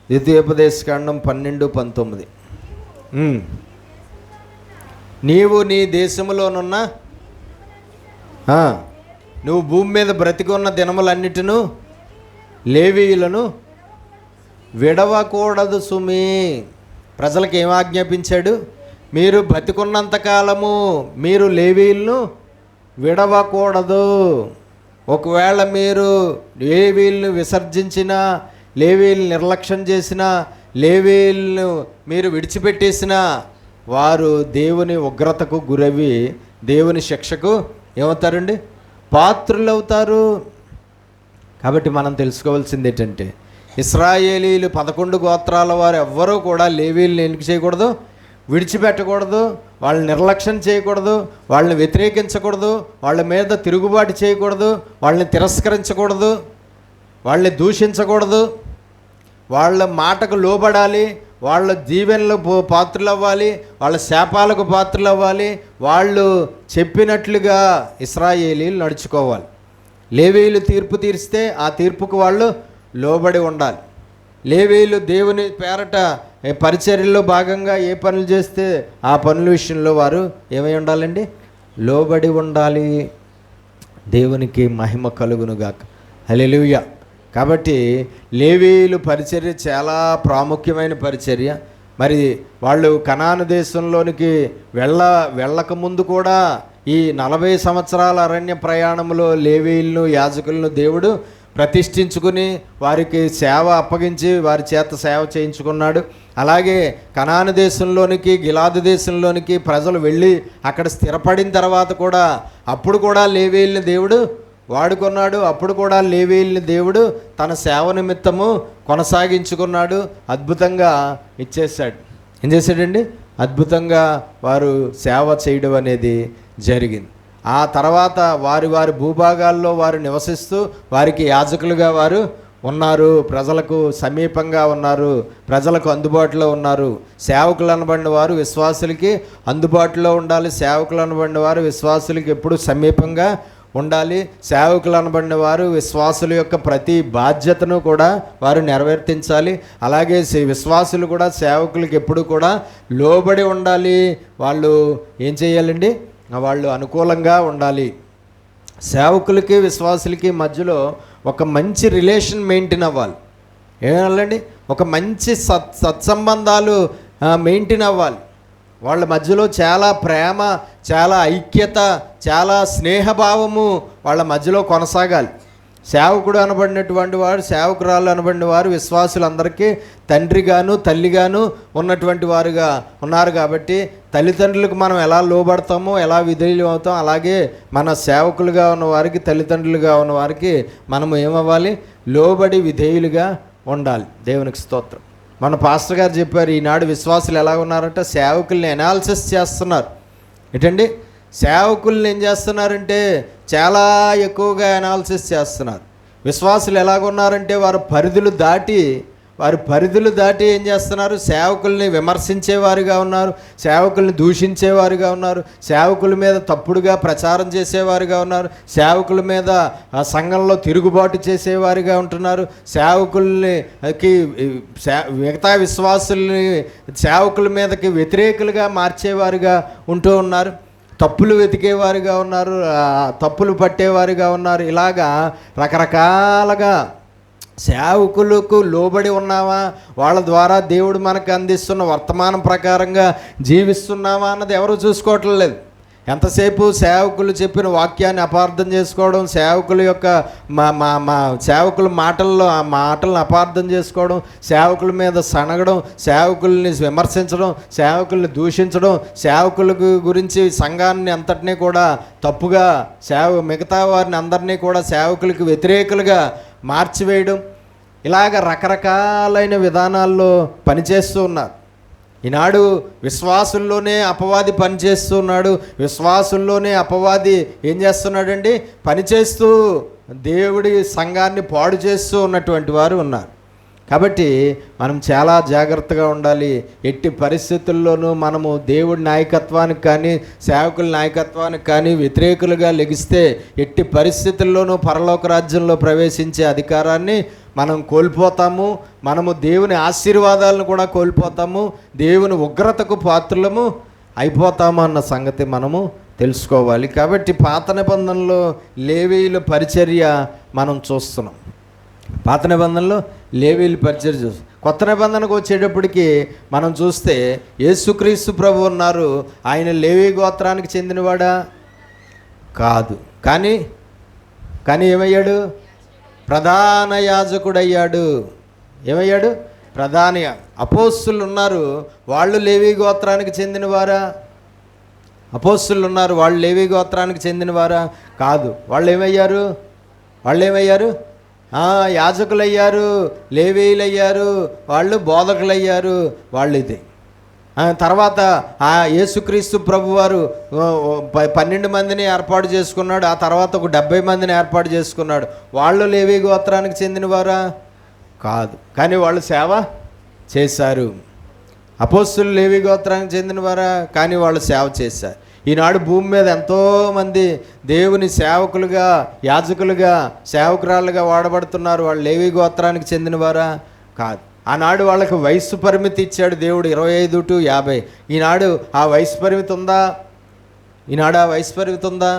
ద్వితీయోపదేశకాండం 12:19. నీవు నీ దేశంలోనున్న నువ్వు భూమి మీద బ్రతికున్న దినములన్నిటిను లేవీయులను విడవకూడదు సుమి. ప్రజలకు ఏం ఆజ్ఞాపించాడు? మీరు బ్రతికున్నంతకాలము మీరు లేవీయులను విడవకూడదు. ఒకవేళ మీరు లేవీయులను విసర్జించినా, లేవీయులను నిర్లక్ష్యం చేసినా, లేవీయులను మీరు విడిచిపెట్టేసినా వారు దేవుని ఉగ్రతకు గురవి దేవుని శిక్షకు ఏమవుతారండి? పాత్రులవుతారు. కాబట్టి మనం తెలుసుకోవాల్సింది ఏంటంటే ఇశ్రాయేలీలు 11 గోత్రాల వారు ఎవ్వరూ కూడా లేవీయులను ఎందుకు చేయకూడదు? విడిచిపెట్టకూడదు. వాళ్ళని నిర్లక్ష్యం చేయకూడదు, వాళ్ళని వ్యతిరేకించకూడదు, వాళ్ళ మీద తిరుగుబాటు చేయకూడదు, వాళ్ళని తిరస్కరించకూడదు, వాళ్ళని దూషించకూడదు. వాళ్ళ మాటకు లోబడాలి, వాళ్ళ దీవెనలకు పాత్రలు అవ్వాలి, వాళ్ళ శాపాలకు పాత్రలు అవ్వాలి. వాళ్ళు చెప్పినట్లుగా ఇశ్రాయేలీలు నడుచుకోవాలి. లేవీయులు తీర్పు తీరిస్తే ఆ తీర్పుకు వాళ్ళు లోబడి ఉండాలి. లేవీయులు దేవుని పేరట పరిచర్యలో భాగంగా ఏ పనులు చేస్తే ఆ పనుల విషయంలో వారు ఏమై ఉండాలండి? లోబడి ఉండాలి. దేవునికి మహిమ కలుగునుగాక. హల్లెలూయా. కాబట్టి లేవీయులు పరిచర్య చాలా ప్రాముఖ్యమైన పరిచర్య. మరి వాళ్ళు కనాను దేశంలోనికి వెళ్ళక ముందు కూడా ఈ 40 సంవత్సరాల అరణ్య ప్రయాణంలో లేవీయులను, యాజకులను దేవుడు ప్రతిష్ఠించుకుని వారికి సేవ అప్పగించి వారి చేత సేవ చేయించుకున్నాడు. అలాగే కనాను దేశంలోనికి, గిలాదు దేశంలోనికి ప్రజలు వెళ్ళి అక్కడ స్థిరపడిన తర్వాత కూడా అప్పుడు కూడా లేవీయుల్ని దేవుడు వాడుకున్నాడు. అప్పుడు కూడా లేవీయుల్ని దేవుడు తన సేవ నిమిత్తము కొనసాగించుకున్నాడు. అద్భుతంగా ఇచ్చేశాడు. ఏం చేశాడండి? అద్భుతంగా వారు సేవ చేయడం అనేది జరిగింది. ఆ తర్వాత వారి భూభాగాల్లో వారు నివసిస్తూ వారికి యాజకులుగా వారు ఉన్నారు, ప్రజలకు సమీపంగా ఉన్నారు, ప్రజలకు అందుబాటులో ఉన్నారు. సేవకులు అనబడిన వారు విశ్వాసులకి అందుబాటులో ఉండాలి. సేవకులు అనబడిన వారు విశ్వాసులకి ఎప్పుడు సమీపంగా ఉండాలి. సేవకులు అనబడిన వారు విశ్వాసుల యొక్క ప్రతి బాధ్యతను కూడా వారు నెరవేర్తించాలి. అలాగే విశ్వాసులు కూడా సేవకులకి ఎప్పుడు కూడా లోబడి ఉండాలి. వాళ్ళు ఏం చేయాలండి? వాళ్ళు అనుకూలంగా ఉండాలి. సేవకులకి విశ్వాసులకి మధ్యలో ఒక మంచి రిలేషన్ మెయింటైన్ అవ్వాలి. ఏమవ్వాలండి? ఒక మంచి సత్సంబంధాలు మెయింటైన్ అవ్వాలి. వాళ్ళ మధ్యలో చాలా ప్రేమ, చాలా ఐక్యత, చాలా స్నేహభావము వాళ్ళ మధ్యలో కొనసాగాలి. సేవకుడు అనబడినటువంటి వారు, సేవకురాలు అనబడిన వారు విశ్వాసులందరికీ తండ్రిగాను తల్లిగాను ఉన్నటువంటి వారుగా ఉన్నారు. కాబట్టి తల్లిదండ్రులకు మనం ఎలా లోబడతామో, ఎలా విధేయులు అవుతాం, అలాగే మన సేవకులుగా ఉన్న వారికి, తల్లిదండ్రులుగా ఉన్న వారికి మనము ఏమవ్వాలి? లోబడి విధేయులుగా ఉండాలి. దేవునికి స్తోత్రం. మన పాస్టర్ గారు చెప్పారు, ఈనాడు విశ్వాసులు ఎలా ఉన్నారంటే సేవకుల్ని అనాలిసిస్ చేస్తున్నారు. ఏంటండి? సేవకుల్ని ఏం చేస్తున్నారంటే చాలా ఎక్కువగా అనాలిసిస్ చేస్తున్నారు. విశ్వాసులు ఎలాగున్నారంటే వారి పరిధులు దాటి ఏం చేస్తున్నారు? సేవకుల్ని విమర్శించేవారుగా ఉన్నారు, సేవకుల్ని దూషించేవారుగా ఉన్నారు, సేవకుల మీద తప్పుడుగా ప్రచారం చేసేవారుగా ఉన్నారు, సేవకుల మీద సంఘంలో తిరుగుబాటు చేసేవారుగా ఉంటున్నారు, మిగతా విశ్వాసుల్ని సేవకుల మీదకి వ్యతిరేకులుగా మార్చేవారుగా ఉంటూ ఉన్నారు, తప్పులు వెతికేవారుగా ఉన్నారు, తప్పులు పట్టేవారుగా ఉన్నారు. ఇలాగా రకరకాలుగా సేవకులకు లోబడి ఉన్నావా, వాళ్ళ ద్వారా దేవుడు మనకు అందిస్తున్న వర్తమానం ప్రకారంగా జీవిస్తున్నావా అన్నది ఎవరు చూసుకోవటం లేదు. ఎంతసేపు సేవకులు చెప్పిన వాక్యాన్ని అపార్థం చేసుకోవడం, సేవకుల యొక్క సేవకుల మాటలను అపార్థం చేసుకోవడం, సేవకుల మీద సనగడం, సేవకుల్ని విమర్శించడం, సేవకుల్ని దూషించడం, సేవకుల గురించి సంఘాన్ని అంతటినీ కూడా తప్పుగా మిగతా వారిని అందరినీ కూడా సేవకులకు వ్యతిరేకులుగా మార్చివేయడం, ఇలాగ రకరకాలైన విధానాల్లో పనిచేస్తూ ఉన్నారు. ఈనాడు విశ్వాసుల్లోనే అపవాది పనిచేస్తున్నాడు. విశ్వాసుల్లోనే అపవాది ఏం చేస్తున్నాడండి? పనిచేస్తూ దేవుడి సంఘాన్ని పాడు చేస్తూ ఉన్నటువంటి వారు ఉన్నారు. కాబట్టి మనం చాలా జాగ్రత్తగా ఉండాలి. ఎట్టి పరిస్థితుల్లోనూ మనము దేవుడి నాయకత్వానికి కానీ, సేవకుల నాయకత్వానికి కానీ వ్యతిరేకులుగా లెగిస్తే ఎట్టి పరిస్థితుల్లోనూ పరలోక రాజ్యంలో ప్రవేశించే అధికారాన్ని మనం కోల్పోతాము. మనము దేవుని ఆశీర్వాదాలను కూడా కోల్పోతాము. దేవుని ఉగ్రతకు పాత్రలము అయిపోతాము అన్న సంగతి మనము తెలుసుకోవాలి. కాబట్టి పాత నిబంధనలో లేవీయుల పరిచర్య మనం చూస్తున్నాం. పాత నిబంధనలో లేవీయుల పరిచర్య చూస్తాం. కొత్త నిబంధనకు వచ్చేటప్పటికి మనం చూస్తే యేసుక్రీస్తు ప్రభు ఉన్నారు. ఆయన లేవీ గోత్రానికి చెందినవాడా? కాదు. కానీ ఏమయ్యాడు? ప్రధాన యాజకుడయ్యాడు. ఏమయ్యాడు? ప్రధాన. అపోస్తులు ఉన్నారు, వాళ్ళు లేవీ గోత్రానికి చెందినవారా? అపోస్తులు ఉన్నారు, వాళ్ళు లేవీ గోత్రానికి చెందినవారా? కాదు. వాళ్ళు ఏమయ్యారు? యాజకులయ్యారు, లేవీయులయ్యారు, వాళ్ళు బోధకులయ్యారు. వాళ్ళు ఇది తర్వాత యేసుక్రీస్తు ప్రభువారు 12 మందిని ఏర్పాటు చేసుకున్నాడు. ఆ తర్వాత ఒక 70 మందిని ఏర్పాటు చేసుకున్నాడు. వాళ్ళు లేవీ గోత్రానికి చెందినవారా? కాదు. కానీ వాళ్ళు సేవ చేశారు. అపోస్తులు లేవీ గోత్రానికి చెందినవారా? కానీ వాళ్ళు సేవ చేశారు. ఈనాడు భూమి మీద ఎంతోమంది దేవుని సేవకులుగా, యాజకులుగా, సేవకురాళ్ళుగా వాడబడుతున్నారు. వాళ్ళు లేవీ గోత్రానికి చెందినవారా? కాదు. ఆనాడు వాళ్ళకి వయస్సు పరిమితి ఇచ్చాడు దేవుడు, 25 to 50. ఈనాడు ఆ వయస్సు పరిమితి ఉందా?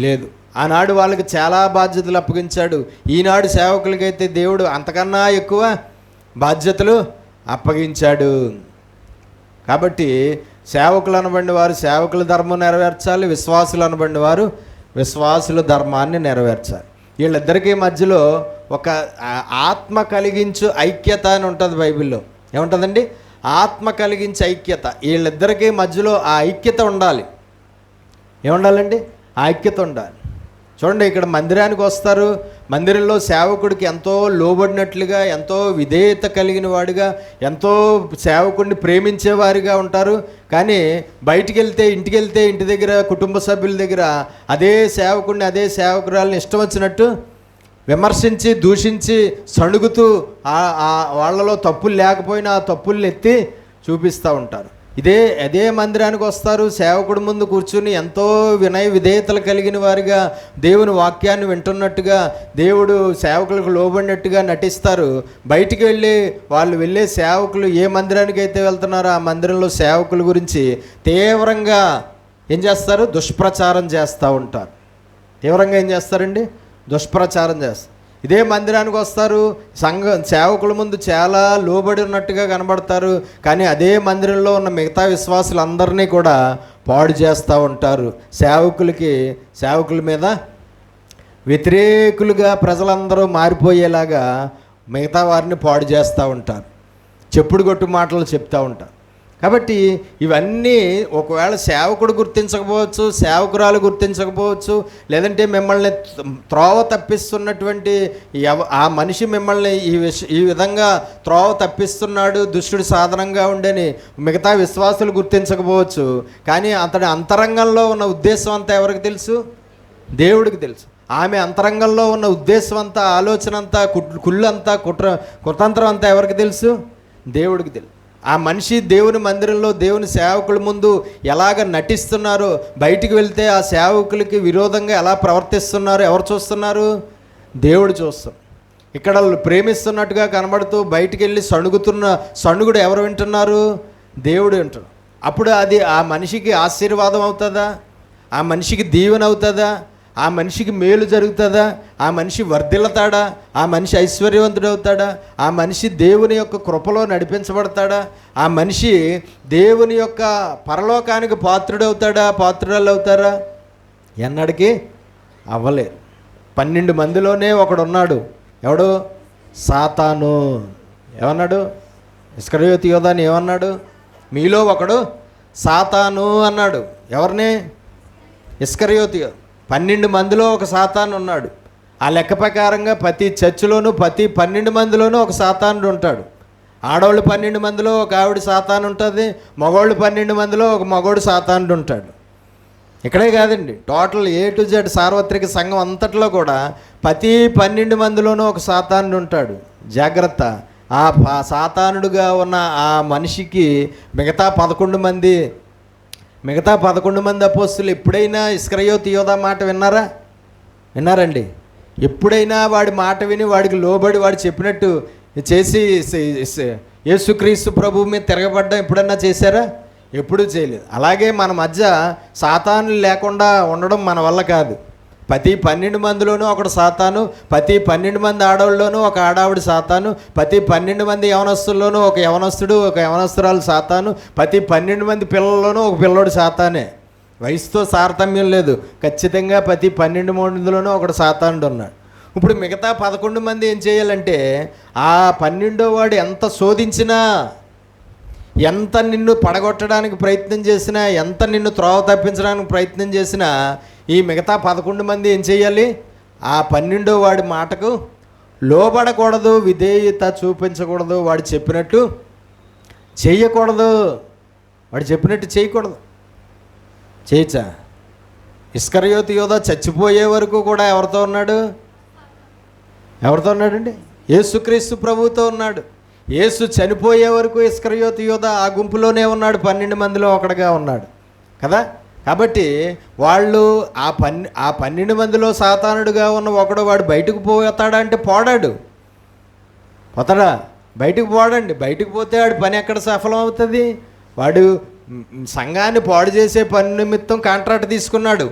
లేదు. ఆనాడు వాళ్ళకి చాలా బాధ్యతలు అప్పగించాడు. ఈనాడు సేవకులకైతే దేవుడు అంతకన్నా ఎక్కువ బాధ్యతలు అప్పగించాడు. కాబట్టి సేవకులు అనబడిన వారు సేవకుల ధర్మం నెరవేర్చాలి, విశ్వాసులు అనబడిన వారు విశ్వాసుల ధర్మాన్ని నెరవేర్చాలి. వీళ్ళిద్దరికీ మధ్యలో ఒక ఆత్మ కలిగించు ఐక్యత అని ఉంటుంది బైబిల్లో. ఏముంటుందండి? ఆత్మ కలిగించే ఐక్యత. వీళ్ళిద్దరికీ మధ్యలో ఆ ఐక్యత ఉండాలి. ఏముండాలండి? ఆ ఐక్యత ఉండాలి. చూడండి, ఇక్కడ మందిరానికి వస్తారు. మందిరంలో సేవకుడికి ఎంతో లోబడినట్లుగా, ఎంతో విధేయత కలిగిన వాడిగా, ఎంతో సేవకుడిని ప్రేమించేవారిగా ఉంటారు. కానీ బయటికి వెళ్తే, ఇంటి దగ్గర కుటుంబ సభ్యుల దగ్గర అదే సేవకుడిని, అదే సేవకురాలని ఇష్టం వచ్చినట్టు విమర్శించి, దూషించి, సణుగుతూ వాళ్ళలో తప్పులు లేకపోయినా ఆ తప్పుల్ని ఎత్తి చూపిస్తూ ఉంటారు. అదే మందిరానికి వస్తారు. సేవకుడి ముందు కూర్చుని ఎంతో వినయ విధేయతలు కలిగిన వారిగా దేవుని వాక్యాన్ని వింటున్నట్టుగా, దేవుడు సేవకులకు లోబడినట్టుగా నటిస్తారు. బయటికి వాళ్ళు వెళ్ళే సేవకులు ఏ మందిరానికి అయితే వెళ్తున్నారో ఆ మందిరంలో సేవకుల గురించి తీవ్రంగా ఏం చేస్తారు? దుష్ప్రచారం చేస్తూ ఉంటారు. తీవ్రంగా ఏం చేస్తారండి? దుష్ప్రచారం చేస్తారు. ఇదే మందిరానికి వస్తారు, సేవకుల ముందు చాలా లోబడి ఉన్నట్టుగా కనబడతారు. కానీ అదే మందిరంలో ఉన్న మిగతా విశ్వాసులందరినీ కూడా పాడు చేస్తూ ఉంటారు. సేవకుల మీద వ్యతిరేకులుగా ప్రజలందరూ మారిపోయేలాగా మిగతా వారిని పాడు చేస్తూ ఉంటారు. చెప్పుడు కొట్టు మాటలు చెప్తూ ఉంటారు. కాబట్టి ఇవన్నీ ఒకవేళ సేవకుడు గుర్తించకపోవచ్చు, సేవకురాలు గుర్తించకపోవచ్చు, లేదంటే మిమ్మల్ని త్రోవ తప్పిస్తున్నటువంటి ఆ మనిషి మిమ్మల్ని ఈ విధంగా త్రోవ తప్పిస్తున్నాడు, దుష్టుడి సాధనంగా ఉండని మిగతా విశ్వాసులు గుర్తించకపోవచ్చు. కానీ అతడి అంతరంగంలో ఉన్న ఉద్దేశం అంతా ఎవరికి తెలుసు? దేవుడికి తెలుసు. ఆమె అంతరంగంలో ఉన్న ఉద్దేశం అంతా, ఆలోచన అంతా, కుళ్ళంతా, కుతంత్రం అంతా ఎవరికి తెలుసు? దేవుడికి తెలుసు. ఆ మనిషి దేవుని మందిరంలో దేవుని సేవకుల ముందు ఎలాగ నటిస్తున్నారో, బయటికి వెళ్తే ఆ సేవకులకి విరోధంగా ఎలా ప్రవర్తిస్తున్నారో ఎవరు చూస్తున్నారు? దేవుడు చూస్తారు. ఇక్కడ ప్రేమిస్తున్నట్టుగా కనబడుతూ బయటికి వెళ్ళి సణుగుడు ఎవరు వింటున్నారు? దేవుడు వింటున్నారు. అప్పుడు అది ఆ మనిషికి ఆశీర్వాదం అవుతుందా? ఆ మనిషికి దీవెన అవుతుందా? ఆ మనిషికి మేలు జరుగుతుందా? ఆ మనిషి వర్ధిల్లుతాడా? ఆ మనిషి ఐశ్వర్యవంతుడు అవుతాడా? ఆ మనిషి దేవుని యొక్క కృపలో నడిపించబడతాడా? ఆ మనిషి దేవుని యొక్క పరలోకానికి పాత్రుడు అవుతాడా? పాత్రురాలు అవుతారా? ఎన్నడికి అవ్వలేరు. 12 మందిలోనే ఒకడున్నాడు. ఎవడు? సాతాను. ఏమన్నాడు? ఇస్కరియోతు యోధాని ఏమన్నాడు? మీలో ఒకడు సాతాను అన్నాడు. ఎవరిని? ఇస్కరియోతు యోధ. 12 మందిలో ఒక సాతాను ఉన్నాడు. ఆ లెక్క ప్రకారంగా ప్రతి చర్చిలోనూ ప్రతి 12 మందిలోనూ ఒక సాతానుడు ఉంటాడు. ఆడవాళ్ళు 12 మందిలో ఒక ఆవిడ సాతాను ఉంటుంది, మగవాళ్ళు 12 మందిలో ఒక మగవాడు సాతానుడు ఉంటాడు. ఇక్కడే కాదండి, టోటల్ A to Z సార్వత్రిక సంఘం అంతట్లో కూడా ప్రతి 12 మందిలోనూ ఒక సాతానుడు ఉంటాడు. జాగ్రత్త. ఆ సాతానుడుగా ఉన్న ఆ మనిషికి మిగతా 11 మంది అపోస్తులు ఎప్పుడైనా ఇస్కరియోతు యోధా మాట విన్నారండి? ఎప్పుడైనా వాడి మాట విని వాడికి లోబడి వాడు చెప్పినట్టు చేసి యేసుక్రీస్తు ప్రభువు మీద తిరగబడ్డం ఎప్పుడన్నా చేశారా? ఎప్పుడూ చేయలేదు. అలాగే మన మధ్య సాతానులు లేకుండా ఉండడం మన వల్ల కాదు. ప్రతి 12 మందిలోనూ ఒకడు సాతాను, ప్రతి 12 మంది ఆడవాళ్ళలోనూ ఒక ఆడావిడ సాతాను, ప్రతి 12 మంది యవనస్తుల్లోనూ ఒక యవనస్తుడు, ఒక యవనస్తురాలు సాతాను, ప్రతి 12 మంది పిల్లల్లోనూ ఒక పిల్లోడు సాతానే. వయసుతో తారతమ్యం లేదు. ఖచ్చితంగా ప్రతి 12 మందిలోనూ ఒకడు సాతానుడు ఉన్నాడు. ఇప్పుడు మిగతా 11 మంది ఏం చేయాలంటే, ఆ 12వ వాడు ఎంత శోధించినా, ఎంత నిన్ను పడగొట్టడానికి ప్రయత్నం చేసినా, ఎంత నిన్ను త్రోవ తప్పించడానికి ప్రయత్నం చేసినా, ఈ మిగతా 11 మంది ఏం చేయాలి? ఆ 12వ వాడి మాటకు లోబడకూడదు, విధేయత చూపించకూడదు, వాడు చెప్పినట్టు చేయకూడదు. వాడు చెప్పినట్టు చేయకూడదు. చేయచ్చా? ఇస్కరియోతు యోధా చచ్చిపోయే వరకు కూడా ఎవరితో ఉన్నాడండి? యేసుక్రీస్తు ప్రభువుతో ఉన్నాడు. యేసు చనిపోయే వరకు ఇస్కరియోతు యోధా ఆ గుంపులోనే ఉన్నాడు, 12 మందిలో ఒకడుగా ఉన్నాడు కదా. కాబట్టి వాళ్ళు ఆ 12 మందిలో సాతానుడుగా ఉన్న ఒకడు వాడు బయటకు పోతాడా అంటే పోతాడా? బయటకు పోడండి. బయటకు పోతే వాడి పని ఎక్కడ సఫలం అవుతుంది? వాడు సంఘాన్ని పాడు చేసే పని నిమిత్తం కాంట్రాక్ట్ తీసుకున్నాడు.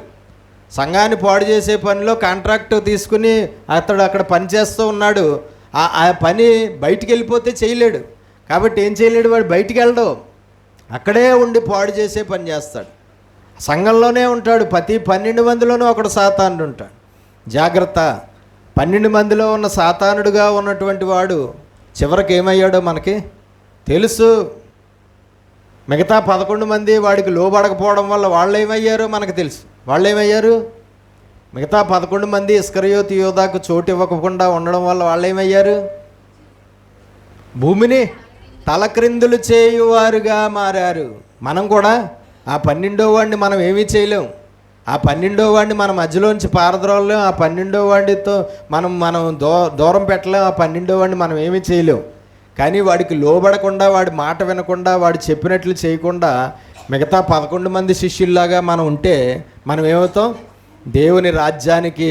సంఘాన్ని పాడు చేసే పనిలో కాంట్రాక్ట్ తీసుకుని అతడు అక్కడ పని చేస్తూ ఉన్నాడు. ఆ పని బయటికి వెళ్ళిపోతే చేయలేడు. కాబట్టి ఏం చేయలేడు, వాడు బయటికి వెళ్ళడు, అక్కడే ఉండి పాడు చేసే పని చేస్తాడు. సంఘంలోనే ఉంటాడు. ప్రతి 12 మందిలోనూ ఒకడు సాతానుడు ఉంటాడు. జాగ్రత్త. 12 మందిలో ఉన్న సాతానుడుగా ఉన్నటువంటి వాడు చివరికి ఏమయ్యాడో మనకి తెలుసు. మిగతా 11 మంది వాడికి లోబడకపోవడం వల్ల వాళ్ళు ఏమయ్యారో మనకు తెలుసు. వాళ్ళు ఏమయ్యారు? మిగతా 11 మంది ఇస్కరియోతు యోధాకు చోటు ఇవ్వకుండా ఉండడం వల్ల వాళ్ళు ఏమయ్యారు? భూమిని తలక్రిందులు చేయువారుగా మారారు. మనం కూడా ఆ 12వ వాడిని మనం ఏమీ చేయలేం. ఆ 12వ వాడిని మన మధ్యలోంచి పారద్రోలేం. ఆ 12వ వాడితో మనం దూరం పెట్టలేం. ఆ 12వ వాడిని మనం ఏమీ చేయలేం. కానీ వాడికి లోబడకుండా, వాడి మాట వినకుండా, వాడు చెప్పినట్లు చేయకుండా మిగతా 11 మంది శిష్యుల్లాగా మనం ఉంటే మనం ఏమవుతాం? దేవుని రాజ్యానికి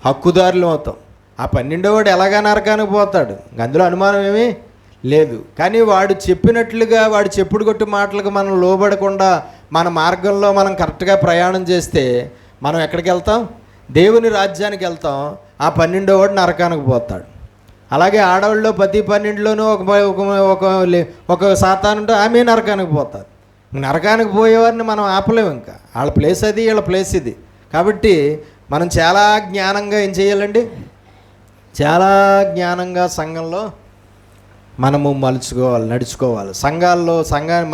హక్కుదారులు అవుతాం. ఆ 12వ వాడు ఎలాగా నరకానికి పోతాడు, అందులో అనుమానం ఏమీ లేదు. కానీ వాడు చెప్పినట్లుగా, వాడు చెప్పుడు కొట్టు మాటలకు మనం లోబడకుండా మన మార్గంలో మనం కరెక్ట్గా ప్రయాణం చేస్తే మనం ఎక్కడికి వెళ్తాం? దేవుని రాజ్యానికి వెళ్తాం. ఆ 12వ వాడు నరకానికి పోతాడు. అలాగే ఆడవాళ్ళలో ప్రతి 12లోనూ ఒక సాతాను ఉంటే ఆమె నరకానికి పోతారు. నరకానికి పోయేవారిని మనం ఆపలేము. ఇంకా వాళ్ళ ప్లేస్ అది, వీళ్ళ ప్లేస్ ఇది. కాబట్టి మనం చాలా జ్ఞానంగా ఏం చేయాలండి? చాలా జ్ఞానంగా సంఘంలో మనము నడుచుకోవాలి.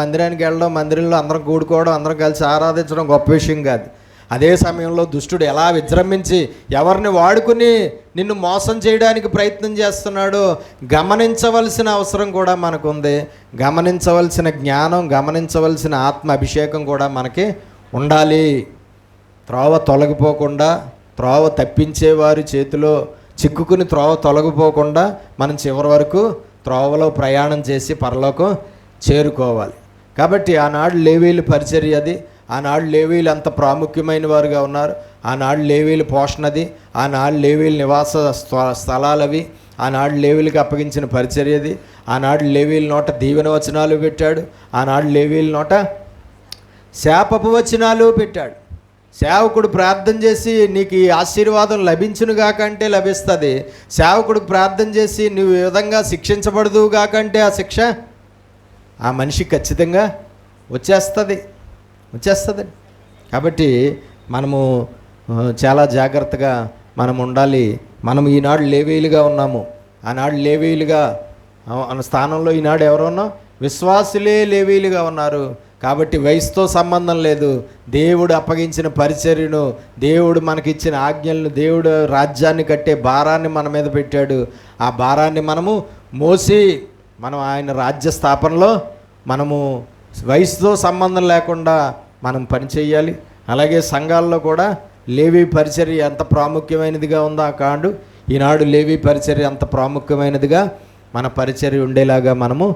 మందిరానికి వెళ్ళడం, మందిరంలో అందరం కూడుకోవడం, అందరం కలిసి ఆరాధించడం గొప్ప విషయం కాదు. అదే సమయంలో దుష్టుడు ఎలా విజృంభించి ఎవరిని వాడుకుని నిన్ను మోసం చేయడానికి ప్రయత్నం చేస్తున్నాడో గమనించవలసిన అవసరం కూడా మనకుంది. గమనించవలసిన జ్ఞానం, గమనించవలసిన ఆత్మ అభిషేకం కూడా మనకి ఉండాలి. త్రోవ తొలగిపోకుండా, త్రోవ తప్పించేవారి చేతిలో చిక్కుకుని త్రోవ తొలగిపోకుండా మనం చివరి వరకు త్రోవలో ప్రయాణం చేసి పరలోకం చేరుకోవాలి. కాబట్టి ఆనాడు లేవీలు పరిచర్య అది. ఆనాడు లేవీలు అంత ప్రాముఖ్యమైన వారుగా ఉన్నారు. ఆనాడు లేవీలు పోషణది. ఆనాడు లేవీలు నివాస స్థలాలవి. ఆనాడు లేవీలకు అప్పగించిన పరిచర్యది. ఆనాడు లేవీల నోట దీవెన వచనాలు పెట్టాడు. ఆనాడు లేవీల నోట శాపపు వచనాలు పెట్టాడు. సేవకుడు ప్రార్థన చేసి నీకు ఈ ఆశీర్వాదం లభించునుగాక అంటే లభిస్తుంది. సేవకుడికి ప్రార్థన చేసి నువ్వు ఈ విధంగా శిక్షించబడదుగాక అంటే ఆ శిక్ష ఆ మనిషికి ఖచ్చితంగా వచ్చేస్తుంది. కాబట్టి మనము చాలా జాగ్రత్తగా మనం ఉండాలి. మనం ఈనాడు లేవీలుగా ఉన్నాము. ఆనాడు లేవీలుగా అన్న స్థానంలో ఈనాడు ఎవరు ఉన్నాం? విశ్వాసులే లేవీలుగా ఉన్నారు. కాబట్టి వయసుతో సంబంధం లేదు. దేవుడు అప్పగించిన పరిచర్యను, దేవుడు మనకిచ్చిన ఆజ్ఞలను, దేవుడు రాజ్యాన్ని కట్టే భారాన్ని మన మీద పెట్టాడు. ఆ భారాన్ని మనము మోసి మనం ఆయన రాజ్య స్థాపనలో మనము వయసుతో సంబంధం లేకుండా మనం పని చేయాలి. అలాగే సంఘాల్లో కూడా లేవీ పరిచర్య ఎంత ప్రాముఖ్యమైనదిగా ఉందో ఆ కాండు ఈనాడు లేవీ పరిచర్య అంత ప్రాముఖ్యమైనదిగా మన పరిచర్య ఉండేలాగా మనము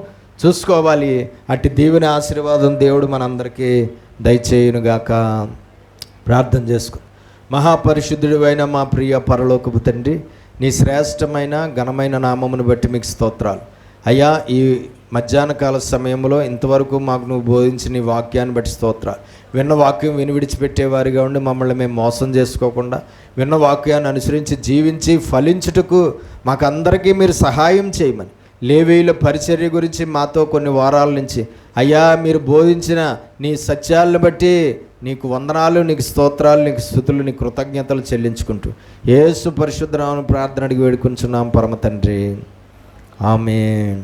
చూసుకోవాలి. అట్టి దీవెన ఆశీర్వాదం దేవుడు మనందరికీ దయచేయునుగాక. ప్రార్థన చేసుకో. మహాపరిశుద్ధుడు అయిన మా ప్రియ పరలోకపు తండ్రి, నీ శ్రేష్టమైన ఘనమైన నామమును బట్టి మీకు స్తోత్రాలు అయ్యా. ఈ మధ్యాహ్న కాల సమయంలో ఇంతవరకు మాకు నువ్వు బోధించిన నీ వాక్యాన్ని బట్టి స్తోత్రాలు. విన్న వాక్యం విని విడిచిపెట్టేవారిగా ఉండి మమ్మల్ని మేము మోసం చేసుకోకుండా విన్న వాక్యాన్ని అనుసరించి జీవించి ఫలించుటకు మాకందరికీ మీరు సహాయం చేయమని, లేవీయుల పరిచర్య గురించి మాతో కొన్ని వారాల నుంచి అయ్యా మీరు బోధించిన నీ సత్యాలను బట్టి నీకు వందనాలు, నీకు స్తోత్రాలు, నీకు స్తుతులు, నీ కృతజ్ఞతలు చెల్లించుకుంటూ యేసు పరిశుద్ధ నామమున ప్రార్థన అడిగి వేడుకుంటున్నాం పరమ తండ్రి. ఆమేన్.